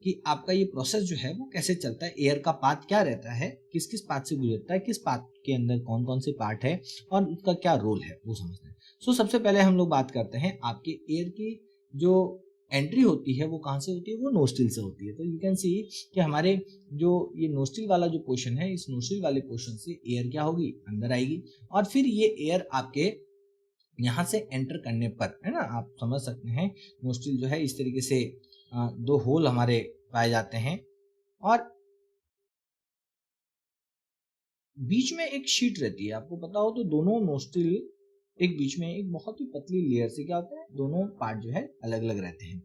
कि आपका ये प्रोसेस जो है वो कैसे चलता है, एयर का पाथ क्या रहता है, किस किस पाथ से गुजरता है, किस पाथ के अंदर कौन कौन से पार्ट है, और उसका क्या रोल है, वो समझते हैं। सो सबसे पहले हम लोग बात करते हैं आपके एयर की जो एंट्री होती है वो कहाँ से होती है? वो नोस्ट्रिल से होती है। तो यू कैन सी कि हमारे जो ये नोस्ट्रिल वाला जो पोर्शन है, इस नोस्ट्रिल वाले पोर्शन से एयर क्या होगी? अंदर आएगी, और फिर ये एयर आपके यहाँ से एंटर करने पर, है ना, आप समझ सकते हैं नोस्ट्रिल जो है इस तरीके से दो होल हमारे पाए जाते हैं, और बीच में एक शीट रहती है। आपको पता हो तो दोनों नोस्ट्रिल एक बीच में एक बहुत ही पतली लेयर से क्या होता है, दोनों पार्ट जो है अलग अलग रहते हैं।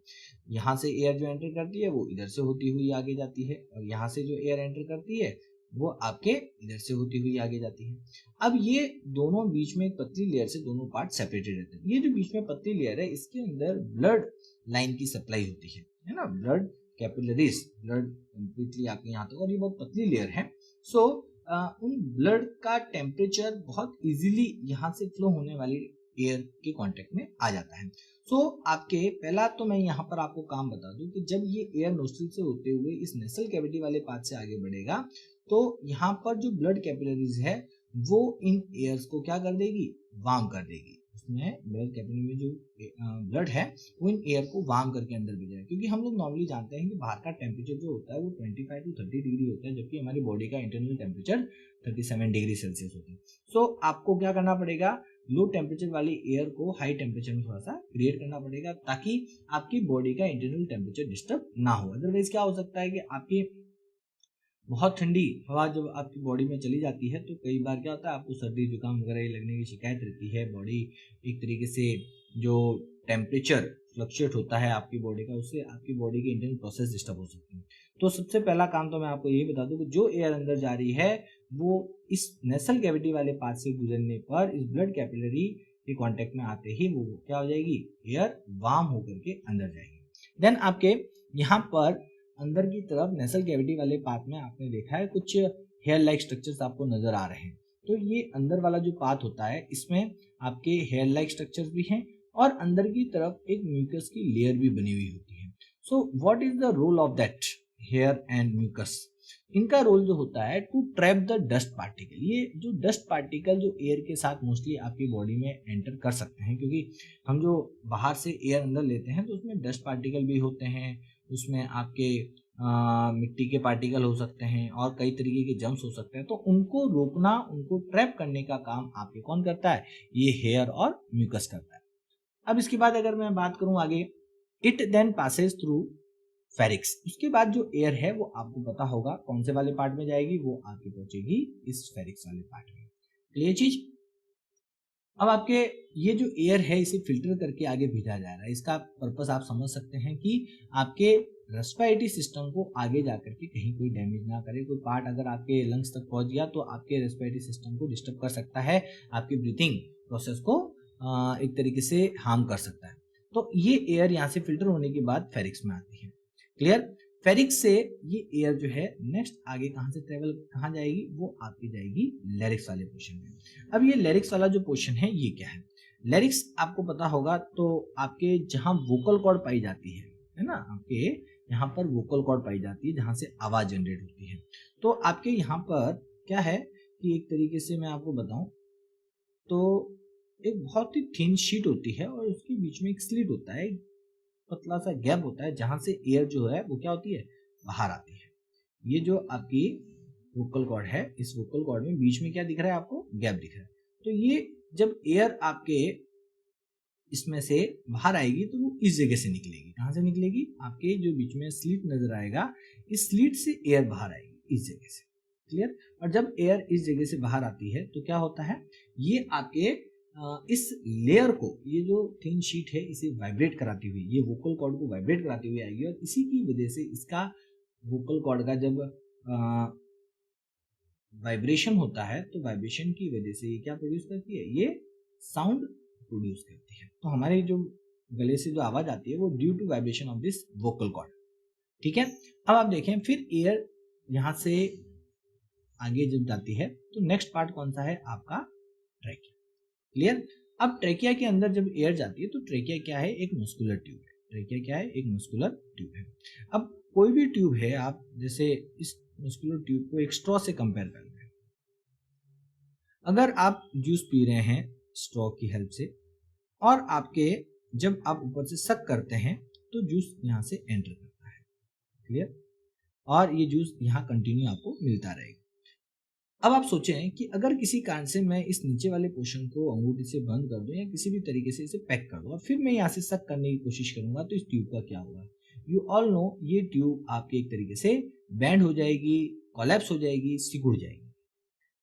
यहाँ से एयर जो एंटर करती है वो इधर से होती हुई आगे जाती है, और यहाँ से जो एयर एंटर करती है वो आपके इधर से होती हुई आगे जाती है। अब ये दोनों बीच में एक पतली लेयर से दोनों पार्ट सेपरेटेड रहते हैं। ये जो बीच में पतली लेयर है इसके अंदर ब्लड लाइन की सप्लाई होती है ना, ब्लड कैपिलरीज, ब्लड कंप्लीटली आपके यहाँ तक, और ये बहुत पतली लेयर है। सो उन ब्लड का टेम्परेचर बहुत इजीली यहाँ से फ्लो होने वाली एयर के कांटेक्ट में आ जाता है। सो आपके पहला तो मैं यहाँ पर आपको काम बता दूं कि जब ये एयर नोस्ट्रिल से होते हुए इस नेसल कैविटी वाले पाथ से आगे बढ़ेगा, तो यहाँ पर जो ब्लड कैपिलरीज है वो इन एयर्स को क्या कर देगी? वार्म कर देगी। उसमें ब्लड कैपिलरी में जो ब्लड है वो इन एयर को वार्म करके अंदर भेजेगा, क्योंकि हम लोग नॉर्मली जानते हैं कि बाहर का टेम्परेचर जो होता है वो 25 to 30 डिग्री होता है, जबकि हमारी बॉडी का इंटरनल टेम्परेचर 37 डिग्री सेल्सियस होता है। सो आपको क्या करना पड़ेगा? लो टेम्परेचर वाली एयर को हाई टेम्परेचर में थोड़ा सा क्रिएट करना पड़ेगा, ताकि आपकी बॉडी का इंटरनल टेम्परेचर डिस्टर्ब ना हो। अदरवाइज क्या हो सकता है कि आपकी बहुत ठंडी हवा जब आपकी बॉडी में चली जाती है तो कई बार क्या होता है, आपको सर्दी जुकाम वगैरह लगने की शिकायत रहती है। बॉडी एक तरीके से जो टेम्परेचर फ्लक्चुएट होता है आपकी बॉडी का, उससे आपकी बॉडी के इंटरनल प्रोसेस डिस्टर्ब हो सकते हैं। तो सबसे पहला काम तो मैं आपको यही बता दूं कि जो एयर अंदर जा रही है वो इस नेसल कैविटी वाले पार्ट से गुजरने पर इस ब्लड कैपिलरी के कांटेक्ट में आते ही वो क्या हो जाएगी? एयर वार्म होकर के अंदर जाएगी। देन आपके यहाँ पर अंदर की तरफ नेसल कैविटी वाले पार्ट में आपने देखा है कुछ हेयर लाइक स्ट्रक्चर्स आपको नजर आ रहे हैं। तो ये अंदर वाला जो पार्ट होता है इसमें आपके हेयर लाइक स्ट्रक्चर्स भी हैं, और अंदर की तरफ एक म्यूकस की लेयर भी बनी हुई होती है। So what is the role of that hair and mucus? इनका रोल जो होता है to trap the dust particle. ये जो डस्ट पार्टिकल जो एयर के साथ मोस्टली आपकी बॉडी में एंटर कर सकते हैं, क्योंकि हम जो बाहर से एयर अंदर लेते हैं तो उसमें डस्ट पार्टिकल भी होते हैं, उसमें आपके मिट्टी के पार्टिकल हो सकते हैं, और कई तरीके के जम्स हो सकते हैं। तो उनको रोकना, उनको ट्रैप करने का काम आपके कौन करता है? ये हेयर और म्यूकस करता है। अब इसके बाद अगर मैं बात करूं आगे, इट देन पासेस थ्रू फेरिक्स। उसके बाद जो एयर है वो आपको पता होगा कौन से वाले पार्ट में जाएगी, वो आके पहुंचेगी इस फेरिक्स वाले पार्ट में। क्लियर चीज? अब आपके ये जो एयर है इसे फिल्टर करके आगे भेजा जा रहा है। इसका पर्पस आप समझ सकते हैं कि आपके रेस्पिरेटरी सिस्टम को आगे जाकर के कहीं कोई डैमेज ना करे। कोई पार्ट अगर आपके लंग्स तक पहुंच गया तो आपके रेस्पिरेटरी सिस्टम को डिस्टर्ब कर सकता है, आपकी ब्रीथिंग प्रोसेस को एक तरीके से हार्म कर सकता है। तो ये एयर यहाँ से फिल्टर होने के बाद फेरिक्स में आती है। क्लियर? फेरिक्स से ये एयर जो है नेक्स्ट आगे कहाँ से ट्रेवल कहाँ जाएगी? वो आपकी जाएगी लैरिक्स वाले पोर्शन में। अब ये लैरिक्स वाला जो पोर्शन है ये क्या है? लैरिक्स आपको पता होगा तो आपके जहाँ वोकल कॉर्ड पाई जाती है ना, आपके यहाँ पर वोकल कॉर्ड पाई जाती है जहाँ से आवाज जनरेट होती है। तो आपके यहाँ पर क्या है कि एक तरीके से मैं आपको बताऊं तो एक बहुत ही थिन शीट होती है और उसके बीच में एक स्लिट होता है, पतला सा गैप होता है जहां से एयर जो है वो क्या होती है? बाहर आती है। ये जो आपकी वोकल कॉर्ड है, इस वोकल कॉर्ड में बीच में क्या दिख रहा है आपको? गैप दिख रहा है। तो ये जब एयर आपके इसमें से बाहर आएगी तो वो इस जगह से निकलेगी। कहाँ से निकलेगी? आपके जो बीच में स्लिट नजर आएगा, इस स्लिट से एयर बाहर आएगी इस जगह से। क्लियर? और जब एयर इस जगह से बाहर आती है तो क्या होता है, ये आपके इस लेयर को, ये जो थिन शीट है इसे वाइब्रेट कराती हुई, ये वोकल कॉर्ड को वाइब्रेट कराती हुई आएगी, और इसी की वजह से इसका वोकल कॉर्ड का जब वाइब्रेशन होता है तो वाइब्रेशन की वजह से ये क्या प्रोड्यूस करती है, ये साउंड प्रोड्यूस करती है। तो हमारे जो गले से जो आवाज आती है वो due to vibration of this vocal cord. ठीक है, अब आप देखें फिर एयर यहां से आगे जब जाती है तो नेक्स्ट पार्ट कौन सा है आपका, ट्रैकिया। क्लियर? अब ट्रैकिया के अंदर जब एयर जाती है तो ट्रैकिया क्या है, एक मस्कुलर ट्यूब है। ट्रैकिया क्या है, एक मस्कुलर ट्यूब है। अब कोई भी ट्यूब है, आप जैसे इस मस्कुलर ट्यूब को एक स्ट्रॉ से कंपेयर कर लें। अगर आप जूस पी रहे हैं स्ट्रॉ की हेल्प से, और आपके जब आप ऊपर से सक करते हैं तो जूस यहाँ से एंटर करता है। क्लियर? और ये जूस यहाँ कंटिन्यू आपको मिलता रहेगा। अब आप सोचें कि अगर किसी कारण से मैं इस नीचे वाले पोर्शन को अंगूठी से बंद कर दूं या किसी भी तरीके से इसे पैक कर दूं और फिर मैं यहाँ से सक करने की कोशिश करूंगा तो इस ट्यूब का क्या होगा? यू ऑल नो, ये ट्यूब आपके एक तरीके से बैंड हो जाएगी, कोलैप्स हो जाएगी, सिकुड़ जाएगी।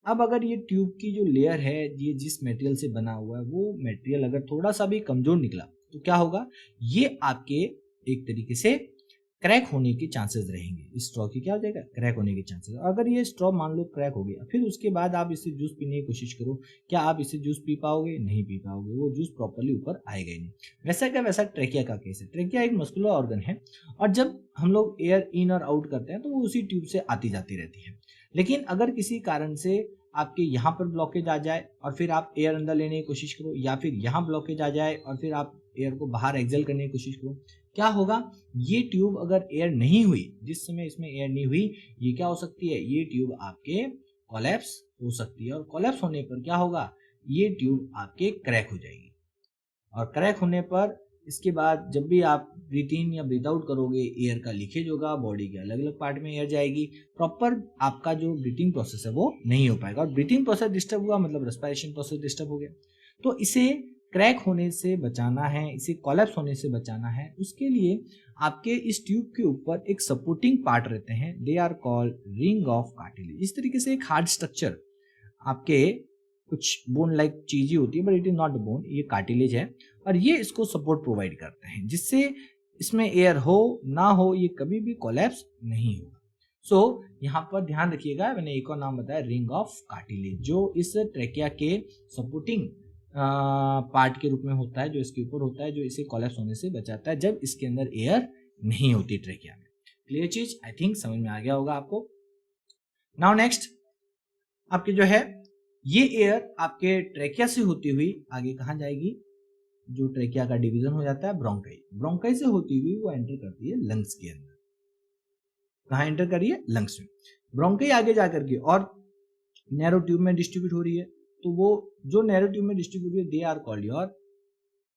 अब अगर ये ट्यूब की जो लेयर है, ये जिस मटेरियल से बना हुआ है, वो मटेरियल अगर थोड़ा सा भी कमजोर निकला तो क्या होगा, ये आपके एक तरीके से क्रैक होने के चांसेस रहेंगे। इस स्ट्रॉ की क्या हो जाएगा, क्रैक होने के चांसेस। अगर ये स्ट्रॉ मान लो क्रैक हो गया, फिर उसके बाद आप इसे जूस पीने की कोशिश करो, क्या आप इसे जूस पी पाओगे? नहीं पी पाओगे, वो जूस प्रॉपर्ली ऊपर आएगा ही नहीं। वैसा क्या वैसा ट्रैकिया का केस है। ट्रैकिया एक मस्कुलर ऑर्गन है, और जब हम लोग एयर इन और आउट करते हैं तो वो उसी ट्यूब से आती जाती रहती है। लेकिन अगर किसी कारण से आपके यहाँ पर ब्लॉकेज आ जाए और फिर आप एयर अंदर लेने की कोशिश करो, या फिर यहाँ ब्लॉकेज आ जाए और फिर आप एयर को बाहर एक्सेल करने की कोशिश करो, क्या होगा, ये ट्यूब अगर एयर नहीं हुई, जिस समय इसमें एयर नहीं हुई, ये क्या हो सकती है, ये ट्यूब आपके कोलैप्स हो सकती है। और कोलैप्स होने पर क्या होगा, ये ट्यूब आपके क्रैक हो जाएगी। और क्रैक होने पर इसके बाद जब भी आप ब्रीथ इन या ब्रीथ आउट करोगे, एयर का लीकेज होगा, बॉडी के अलग अलग पार्ट में एयर जाएगी, प्रॉपर आपका जो ब्रीथिंग प्रोसेस है वो नहीं हो पाएगा। और ब्रीथिंग प्रोसेस डिस्टर्ब हुआ मतलब रेस्पिरेशन प्रोसेस डिस्टर्ब हो गया। तो इसे क्रैक होने से बचाना है, इसे कोलैप्स होने से बचाना है, उसके लिए आपके इस ट्यूब के ऊपर एक सपोर्टिंग पार्ट रहते हैं, they are called ring of cartilage. इस तरीके से एक हार्ड स्ट्रक्चर आपके कुछ बोन लाइक चीज ही होती है, but it is not bone, ये कार्टिलेज है, और ये इसको सपोर्ट प्रोवाइड करते हैं, जिससे इसमें एयर हो ना हो ये कभी भी कोलैप्स नहीं होगा। सो यहाँ पर ध्यान रखिएगा, मैंने एक और नाम बताया, रिंग ऑफ कार्टिलेज, जो इस ट्रैकिया के सपोर्टिंग पार्ट के रूप में होता है, जो इसके ऊपर होता है, जो इसे कोलैप्स होने से बचाता है जब इसके अंदर एयर नहीं होती ट्रैकिया में। क्लियर चीज? आई थिंक समझ में आ गया होगा आपको। नाउ नेक्स्ट आपके जो है ये एयर आपके ट्रैकिया से होती हुई आगे कहाँ जाएगी, जो ट्रैकिया का डिवीजन हो जाता है ब्रोंकाई, ब्रोंकाई से होती हुई वो एंटर करती है लंग्स के अंदर। कहाँ एंटर कर रही है? लंग्स में। ब्रोंकाई आगे जाकर के और नैरो ट्यूब में डिस्ट्रीब्यूट हो रही है, तो वो जो नैरो ट्यूब में डिस्ट्रीब्यूट है, दे आर कॉल्ड योर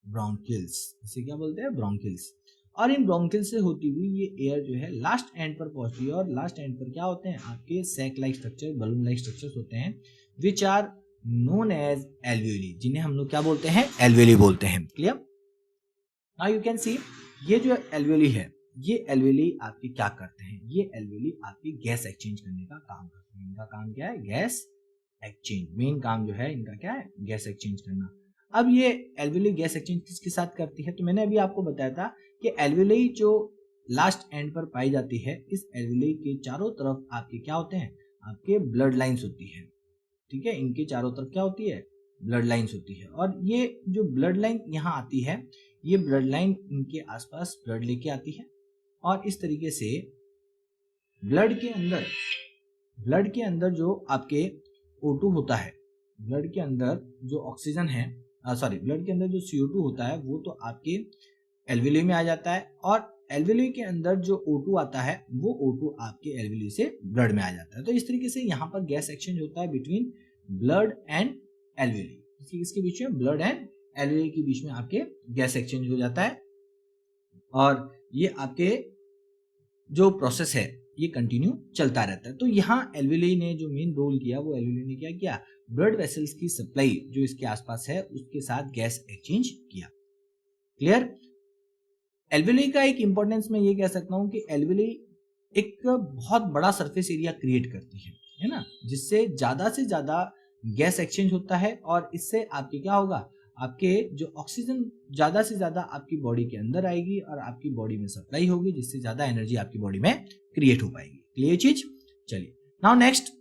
ब्रोंकिल्स। इसे क्या बोलते हैं? ब्रोंकिल्स। और इन ब्रोंकिल्स से होती हुई ये एयर जो है लास्ट एंड पर पहुंचती है, और लास्ट एंड पर क्या होते हैं, आपके sac like structure, balloon like structures होते हैं, which are known as alveoli, जिन्हें हम लोग क्या बोलते हैं? एल्वियोली बोलते हैं। Clear? Now you can see, ये जो एल्वियोली है, ये एल्वियोली आपकी क्या करते हैं? ये एल्वियोली आपकी गैस एक्सचेंज करने का काम करते हैं। इनका काम क्या है? Gas exchange. मेन काम जो है इनका क्या है? गैस एक्सचेंज करना। अब ये एल्वियोली गैस एक्सचेंज किसके साथ करती है? तो मैंने अभी आपको बताया था कि एल्वियोली जो लास्ट एंड पर पाई जाती है, इस एल्वियोली के चारों तरफ आपके क्या होते हैं? आपके ब्लड लाइंस होती है। ठीक है, इनके चारों तरफ क्या होती है? ब्लड लाइंस होती है। और ये जो ब्लड लाइन यहाँ आती है, ये ब्लड लाइन इनके आसपास ब्लड लेके आती है, और इस तरीके से ब्लड के अंदर जो आपके O2 होता है, ब्लड के अंदर जो ऑक्सीजन है, ब्लड के अंदर जो CO2 होता है, वो तो आपके एल्वियोली में आ जाता है, और एल्वियोली के अंदर जो O2 आता है, वो O2 आपके एल्वियोली से ब्लड में आ जाता है। तो इस तरीके से यहाँ पर गैस एक्सचेंज होता है बिटवीन ब्लड एंड एल्वियोली। इसके बीच में ब्लड एंड एल्वियोली के बीच में आपके गैस एक्सचेंज हो जाता है, और ये आपके जो प्रोसेस है ये कंटिन्यू चलता रहता है। तो यहाँ एल्वियोली ने जो मेन रोल किया, वो एल्वियोली ने क्या किया? ब्लड वेसल्स की सप्लाई जो इसके आसपास है उसके साथ गैस एक्सचेंज किया। क्लियर। एल्वेली का एक इंपॉर्टेंस मैं ये कह सकता हूँ कि एल्वेली एक बहुत बड़ा सरफेस एरिया क्रिएट करती है ना, जिससे ज्यादा गैस एक्सचेंज होता है और इससे आपके क्या होगा, आपके जो ऑक्सीजन ज्यादा से ज्यादा आपकी बॉडी के अंदर आएगी और आपकी बॉडी में सप्लाई होगी, जिससे ज्यादा एनर्जी आपकी बॉडी में क्रिएट हो पाएगी। क्लियर चीज। चलिए नाउ नेक्स्ट,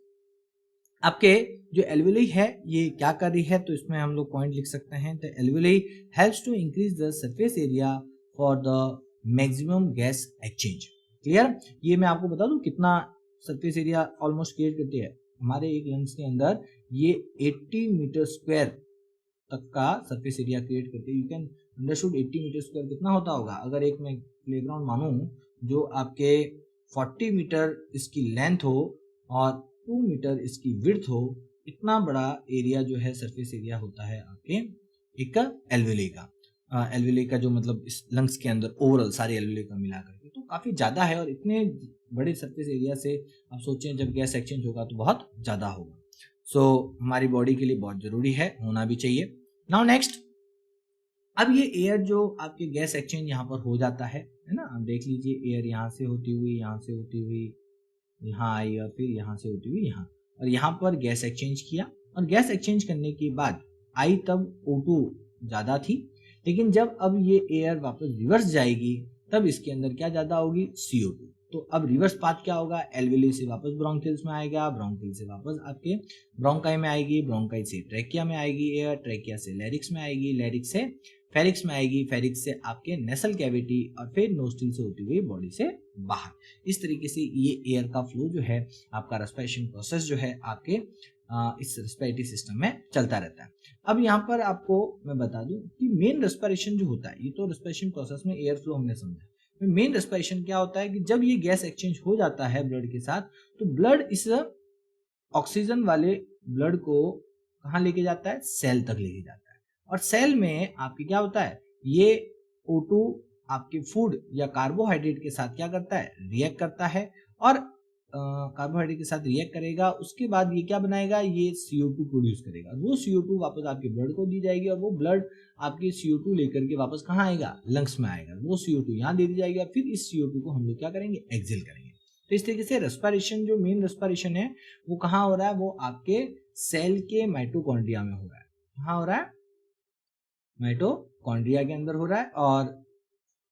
आपके जो एल्वेली है ये क्या कर रही है, तो इसमें हम लोग पॉइंट लिख सकते हैं। तो alveoli helps to increase the surface area for the maximum gas exchange. Clear. ये मैं आपको बता दूं कितना सरफेस एरिया ऑलमोस्ट क्रिएट करती है। हमारे एक लंग्स के अंदर ये 80 मीटर स्क्वायर तक का सरफेस एरिया क्रिएट करती है। You can understood 80 meter square कितना होता होगा। अगर एक मैं प्लेग्राउंड मानूं जो आपके 40 मीटर इसकी लेंथ हो और 2 मीटर इसकी विड्थ हो, इतना बड़ा एरिया जो है सरफेस एरिया होता है आपके एक एल्वेली का। एल्वेली का जो मतलब इस लंग्स के अंदर ओवरऑल सारे एल्वेली का मिला करके तो काफी ज्यादा है, और इतने बड़े सरफेस एरिया से आप सोचें जब गैस एक्सचेंज होगा तो बहुत ज्यादा होगा। सो हमारी बॉडी के लिए बहुत जरूरी है, होना भी चाहिए। नाउ नेक्स्ट, अब ये एयर जो आपके गैस एक्सचेंज यहाँ पर हो जाता है ना, आप देख लीजिए एयर यहाँ से होती हुई यहाँ आई और फिर यहाँ से होती हुई यहाँ, और यहाँ पर गैस एक्सचेंज किया, और गैस एक्सचेंज करने के बाद आई तब O2 ज्यादा थी, लेकिन जब अब ये एयर वापस रिवर्स जाएगी तब इसके अंदर क्या ज्यादा होगी, CO2। तो अब रिवर्स पाथ क्या होगा, एल्वेली से वापस ब्रोंकिल्स में आएगा, ब्रोंकिल से वापस आपके ब्रोंकाई में आएगी, ब्रोंकाई से ट्रैकिया में आएगी एयर, ट्रैकिया से लैरिक्स में आएगी, लैरिक्स से फेरिक्स में आएगी, फेरिक्स से आपके नेसल कैविटी और फिर नोस्ट्रिल से होती हुई बॉडी से बाहर। इस तरीके से ये एयर का फ्लो जो है आपका रेस्पिरेशन प्रोसेस जो है आपके इस रेस्पिरेटरी सिस्टम में चलता रहता है। अब यहाँ पर आपको मैं बता दूं कि मेन रेस्पिरेशन जो होता है, ये तो रेस्पिरेशन प्रोसेस में एयर फ्लो हमने समझा, मेन रेस्पिरेशन क्या होता है कि जब ये गैस एक्सचेंज हो जाता है ब्लड के साथ, तो ब्लड इस ऑक्सीजन वाले ब्लड को कहाँ लेके जाता है, सेल तक लेके जाता है, और सेल में आपके क्या होता है, ये O2 आपके फूड या कार्बोहाइड्रेट के साथ क्या करता है, रिएक्ट करता है, और कार्बोहाइड्रेट के साथ रिएक्ट करेगा, उसके बाद ये क्या बनाएगा, ये CO2 प्रोड्यूस करेगा, वो CO2 वापस आपके ब्लड को दी जाएगी, और वो ब्लड आपकी CO2 लेकर के वापस कहाँ आएगा, लंग्स में आएगा, वो CO2 यहाँ दे दी जाएगी, फिर इस CO2 को हम लोग क्या करेंगे, एक्सेल करेंगे। तो इस तरीके से रेस्पिरेशन जो मेन रेस्पिरेशन है वो कहाँ हो रहा है, वो आपके सेल के माइटोकॉन्ड्रिया में हो रहा है। कहाँ हो रहा है, माइटोकॉन्ड्रिया के अंदर हो रहा है, और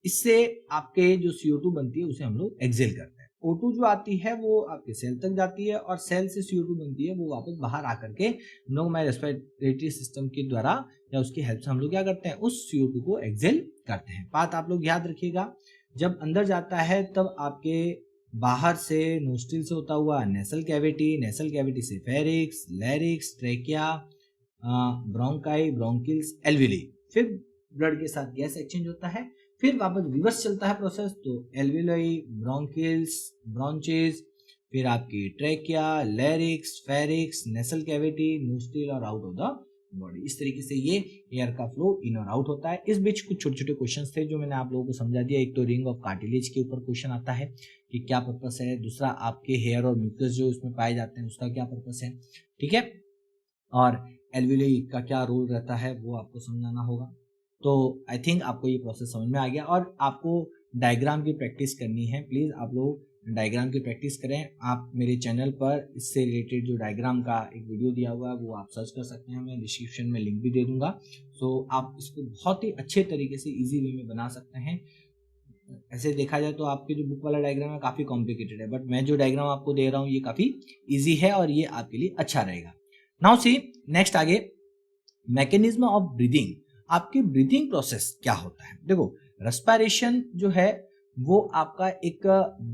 इससे आपके जो CO2 बनती है उसे हम लोग एक्सेल करते हैं। O2 जो आती है वो आपके सेल तक जाती है, और सेल से CO2 बनती है, वो वापस बाहर आकर के हम लोग हमारे रेस्पिरेटरी सिस्टम के द्वारा या उसकी हेल्प से हम लोग क्या करते हैं, उस CO2 को एक्सेल करते हैं। बात आप लोग याद रखिएगा, जब अंदर जाता है तब आपके बाहर से नोस्ट्रिल से होता हुआ नेसल कैविटी, नेसल कैविटी से फेरिक्स, लैरिक्स, ट्रेकिया, ब्रोंकाई, ब्रोंकिल्स, एल्वेली, फिर ब्लड के साथ गैस एक्सचेंज होता है, फिर वापस रिवर्स चलता है प्रोसेस, तो एल्वेलाई, ब्रोंकिल्स, ब्रोंचेस, फिर आपकी ट्रेकिया, लैरिक्स, फेरिक्स, नेसल कैविटी, नोस्ट्रिल और आउट ऑफ द बॉडी। इस तरीके से ये एयर का फ्लो इन और आउट होता है। इस बीच कुछ छोटे छोटे क्वेश्चंस थे जो मैंने आप लोगों को समझा दिया। एक तो रिंग ऑफ कार्टिलेज के ऊपर क्वेश्चन आता है कि क्या पर्पस है, दूसरा आपके हेयर और म्यूकस जो इसमें पाए जाते हैं उसका क्या पर्पस है, ठीक है, और एल्वेली का क्या रोल रहता है वो आपको समझाना होगा। तो आई थिंक आपको ये प्रोसेस समझ में आ गया, और आपको डायग्राम की प्रैक्टिस करनी है। प्लीज आप लोग डायग्राम की प्रैक्टिस करें। आप मेरे चैनल पर इससे रिलेटेड जो डायग्राम का एक वीडियो दिया हुआ है वो आप सर्च कर सकते हैं, मैं डिस्क्रिप्शन में लिंक भी दे दूंगा। सो आप इसको बहुत ही अच्छे तरीके से इजी वे में बना सकते हैं। ऐसे देखा जाए तो आपके जो बुक वाला डायग्राम है काफी कॉम्प्लिकेटेड है, बट मैं जो डायग्राम आपको दे रहा हूँ ये काफी ईजी है और ये आपके लिए अच्छा रहेगा। नाउ सी नेक्स्ट आगे, मैकेनिज्म ऑफ ब्रीदिंग। आपके ब्रीदिंग प्रोसेस क्या होता है। देखो रेस्पिरेशन जो है वो आपका एक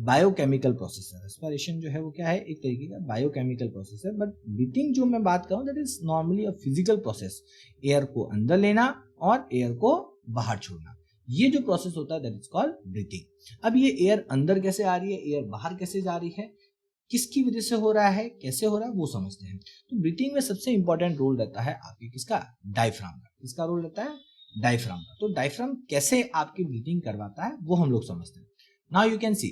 बायोकेमिकल प्रोसेस है। रेस्पिरेशन जो है वो क्या है, एक तरीके का बायोकेमिकल प्रोसेस है, बट ब्रीथिंग जो मैं बात करूं that is normally a physical process. Air को अंदर लेना और एयर को बाहर छोड़ना, ये जो प्रोसेस होता है दैट इज कॉल्ड ब्रीथिंग। अब ये एयर अंदर कैसे आ रही है, एयर बाहर कैसे जा रही है, किसकी वजह से हो रहा है, कैसे हो रहा है, वो समझते हैं। तो ब्रीथिंग में सबसे इंपॉर्टेंट रोल रहता है आपके किसका, डायफ्राम का। किसका रोल रहता है, डायफ्राम का। तो डायफ्राम कैसे आपकी ब्रीथिंग करवाता है वो हम लोग समझते हैं। नाउ यू कैन सी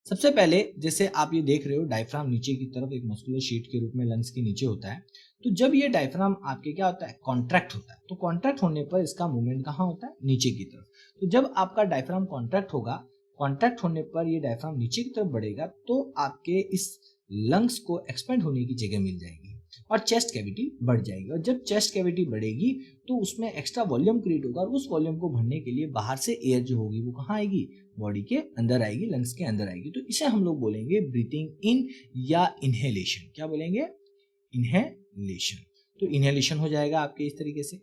सबसे पहले जैसे आप ये देख रहे हो डायफ्राम नीचे की तरफ एक मस्कुलर शीट के रूप में लंग्स के नीचे होता है। तो जब ये डायफ्राम आपके क्या होता है, कॉन्ट्रैक्ट होता है, तो कॉन्ट्रैक्ट होने पर इसका मूवमेंट कहाँ होता है, नीचे की तरफ। तो जब आपका डायफ्राम कॉन्ट्रैक्ट होगा, कॉन्ट्रैक्ट होने पर ये डायफ्राम नीचे की तरफ बढ़ेगा, तो आपके इस लंग्स को एक्सपेंड होने की जगह मिल जाएगी और चेस्ट कैविटी बढ़ जाएगी। और जब चेस्ट कैविटी बढ़ेगी तो उसमें एक्स्ट्रा वॉल्यूम क्रिएट होगा और उस वॉल्यूम को भरने के लिए बाहर से एयर जो होगी वो कहाँ आएगी, बॉडी के अंदर आएगी, लंग्स के अंदर आएगी। तो इसे हम लोग बोलेंगे ब्रीथिंग इन या इनहेलेशन। क्या बोलेंगे, इनहेलेशन। तो इनहेलेशन हो जाएगा आपके इस तरीके से।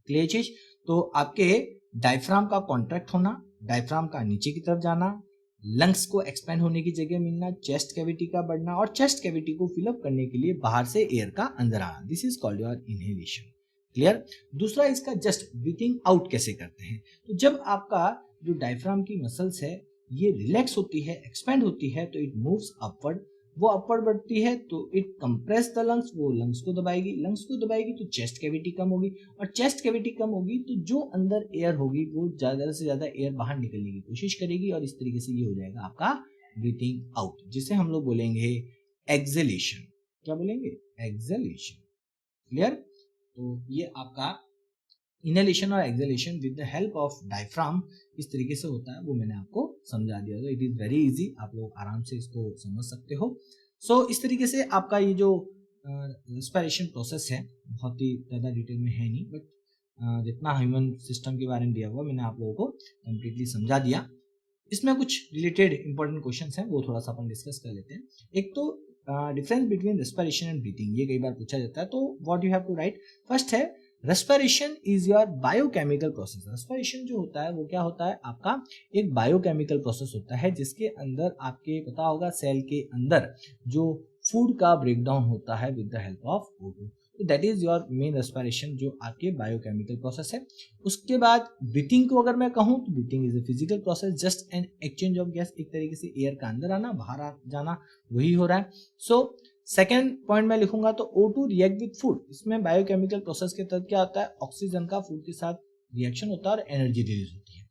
क्लियर चीज। तो आपके डायफ्राम का कॉन्ट्रैक्ट होना, डायफ्राम का नीचे की तरफ जाना, लंग्स को एक्सपेंड होने की जगह मिलना, चेस्ट कैविटी का बढ़ना और चेस्ट कैविटी को फिलअप करने के लिए बाहर से एयर का अंदर आना, this is called your inhalation. Clear. दूसरा इसका जस्ट ब्रीथिंग आउट कैसे करते हैं, तो जब आपका जो डायफ्राम की मसल्स है ये रिलैक्स होती है, एक्सपेंड होती है, तो इट मूव्स अपवर्ड, वो अपवर्ड बढ़ती है तो इट कंप्रेस द लंग्स, वो लंग्स को दबाएगी, लंग्स को दबाएगी तो चेस्ट कैविटी कम होगी और चेस्ट कैविटी कम होगी तो जो अंदर एयर होगी वो ज्यादा से ज्यादा एयर बाहर निकलने की कोशिश करेगी और इस तरीके से ये हो जाएगा आपका ब्रीथिंग आउट, जिसे हम लोग बोलेंगे एक्सेलेशन। क्या बोलेंगे, एक्सेलेशन। क्लियर। तो ये आपका इनहेलेशन और acceleration with the help of diaphragm इस तरीके से होता है, वो मैंने आपको समझा दिया। तो इट इज वेरी इजी, आप लोग आराम से इसको समझ सकते हो। सो इस तरीके से आपका ये जो रेस्पिरेशन प्रोसेस है बहुत ही ज़्यादा डिटेल में है नहीं, बट जितना ह्यूमन सिस्टम के बारे में दिया हुआ मैंने आप लोगों को कंप्लीटली समझा दिया। इसमें कुछ रिलेटेड इंपॉर्टेंट क्वेश्चन हैं वो थोड़ा सा अपन डिस्कस कर लेते हैं। एक तो difference between respiration and breathing, ये कई बार पूछा जाता है, तो what you have to write. First है respiration is your biochemical process. Respiration जो होता है वो क्या होता है, आपका एक बायोकेमिकल प्रोसेस होता है जिसके अंदर आपके पता होगा सेल के अंदर जो फूड का ब्रेकडाउन होता है with the help of O2, तो that is your main respiration जो आपके बायोकेमिकल प्रोसेस है। उसके बाद ब्रीथिंग को अगर मैं कहूँ तो breathing is a physical process, just an exchange of gas, एक तरीके से एयर का अंदर आना बाहर जाना वही हो रहा है। सो सेकेंड पॉइंट में लिखूंगा तो O2 रिएक्ट विद फूड, इसमें बायोकेमिकल प्रोसेस के तहत क्या होता है, ऑक्सीजन का फूड के साथ रिएक्शन होता है और एनर्जी रिलीज होती है।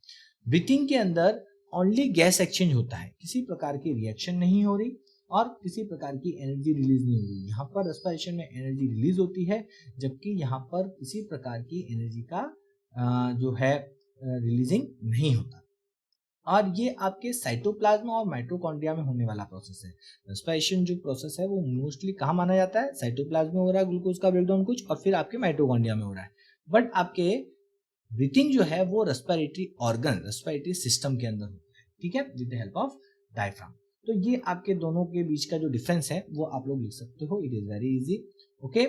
ब्रीथिंग के अंदर ओनली गैस एक्सचेंज होता है, किसी प्रकार की रिएक्शन नहीं हो रही और किसी प्रकार की एनर्जी रिलीज नहीं हो रही। यहाँ पर रेस्पिरेशन में एनर्जी रिलीज होती है जबकि यहाँ पर किसी प्रकार की एनर्जी का जो है रिलीजिंग नहीं होता। और ये आपके साइटोप्लाज्मा और माइटोकॉन्ड्रिया में होने वाला प्रोसेस है। रेस्पिरेशन जो प्रोसेस है वो मोस्टली कहाँ माना जाता है, साइटोप्लाज्मा में हो रहा है ग्लूकोज का ब्रेकडाउन कुछ, और फिर आपके माइटोकॉन्ड्रिया में हो रहा है। बट आपके ब्रीथिंग जो है वो रेस्पिरेटरी ऑर्गन, रेस्पिरेटरी सिस्टम के अंदर होता है, ठीक है, with the help of diaphragm. तो ये आपके दोनों के बीच का जो डिफरेंस है वो आप लोग लिख सकते हो, it is very easy. Okay,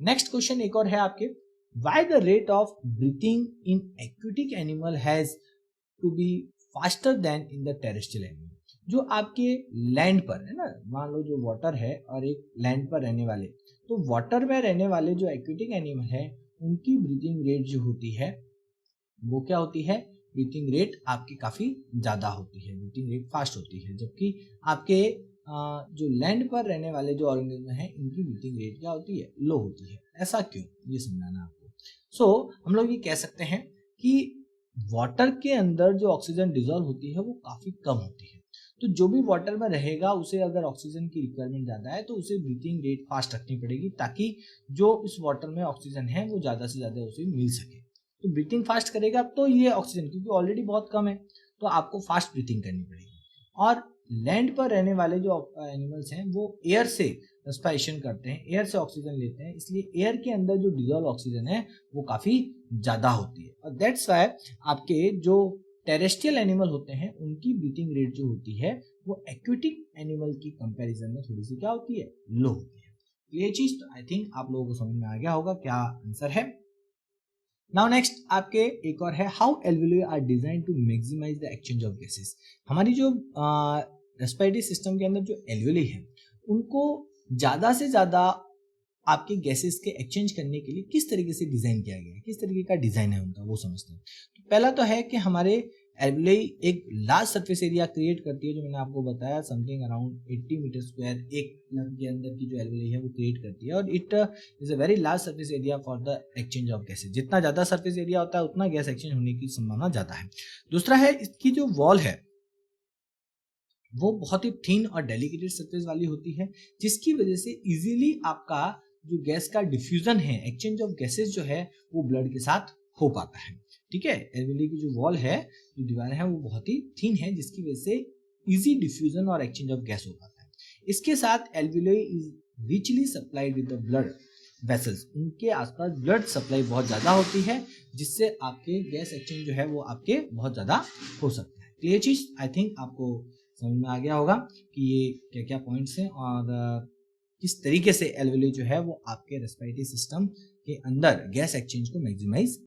next question एक और है आपके, why the rate of breathing in aquatic animal has to be faster than in the terrestrial animal. जो आपके लैंड पर है ना, मान लो जो वाटर है और एक लैंड पर रहने वाले, तो वाटर में रहने वाले जो एक्वेटिक एनिमल है उनकी ब्रीथिंग रेट जो होती है वो क्या होती है, ब्रीथिंग रेट आपकी काफी ज्यादा होती है, ब्रीथिंग रेट फास्ट होती है, जबकि आपके जो लैंड पर रहने वाले जो ऑर्गेनिज्म है इनकी ब्रीथिंग रेट क्या होती है, लो होती है। ऐसा क्यों, ये समझाना आपको। सो हम लोग ये कह सकते हैं कि वाटर के अंदर जो ऑक्सीजन डिजोल्व होती है वो काफी कम होती है, तो जो भी वाटर में रहेगा उसे अगर ऑक्सीजन की रिक्वायरमेंट ज्यादा है तो उसे ब्रीथिंग रेट फास्ट रखनी पड़ेगी ताकि जो इस वाटर में ऑक्सीजन है वो ज्यादा से ज्यादा उसे मिल सके। तो ब्रीथिंग फास्ट करेगा तो ये ऑक्सीजन क्योंकि ऑलरेडी बहुत कम है तो आपको फास्ट ब्रीथिंग करनी पड़ेगी। और लैंड पर रहने वाले जो एनिमल्स हैं वो एयर से रेस्पिरेशन करते हैं, एयर से ऑक्सीजन लेते हैं, इसलिए एयर के अंदर जो डिजोल्व ऑक्सीजन है वो काफी ज्यादा होती है। और दैट्स वाई आपके जो टेरेस्ट्रियल एनिमल होते हैं उनकी ब्रीथिंग रेट जो होती है वो एक्वेटिक एनिमल की कंपैरिजन में थोड़ी सी क्या होती है, लो होती है। ये चीज तो आई थिंक आप लोगों को समझ में आ गया होगा क्या आंसर है। नाउ नेक्स्ट आपके एक और है, how alveoli are design to maximise the exchange of gases. हमारी जो रेस्पिरेटरी सिस्टम के अंदर जो एल्वेoli है उनको ज्यादा से ज्यादा आपके गैसेस के एक्सचेंज करने के लिए किस तरीके से डिजाइन किया गया है, किस तरीके का डिजाइन है उनका वो समझते हैं। तो पहला तो है कि हमारे एल्वेoli एक लार्ज सरफेस एरिया क्रिएट करती है, जो मैंने आपको बताया समथिंग अराउंड 80 मीटर स्क्वायर एक लंग के अंदर की जो एल्वेoli है वो क्रिएट करती है, और it is a very large surface area for the exchange of gases. जितना ज्यादा सरफेस एरिया होता है उतना गैस एक्सचेंज होने की संभावना ज्यादा है। दूसरा है इसकी जो वॉल है वो बहुत ही थिन और डेलिकेटेड सरफेस वाली होती है, जिसकी वजह से इजीली आपका जो गैस का डिफ्यूजन है, एक्सचेंज ऑफ गैसेस जो है वो ब्लड के साथ हो पाता है। ठीक है, एल्वेओली की जो वॉल है, जो दीवार है, वो बहुत ही थिन है, जिसकी वजह से इजी डिफ्यूजन और एक्सचेंज ऑफ गैस हो पाता है। इसके साथ alveoli is richly supplied with the blood vessels, उनके आसपास ब्लड सप्लाई बहुत ज़्यादा होती है, जिससे आपके गैस एक्सचेंज जो है वो आपके बहुत ज़्यादा हो सकता है। तो ये चीज़ आई थिंक आपको समझ में आ गया होगा कि ये क्या क्या पॉइंट्स हैं और किस तरीके से एल्वेओली जो है वो आपके रेस्पिरेटरी सिस्टम के अंदर गैस एक्सचेंज को मैक्सिमाइज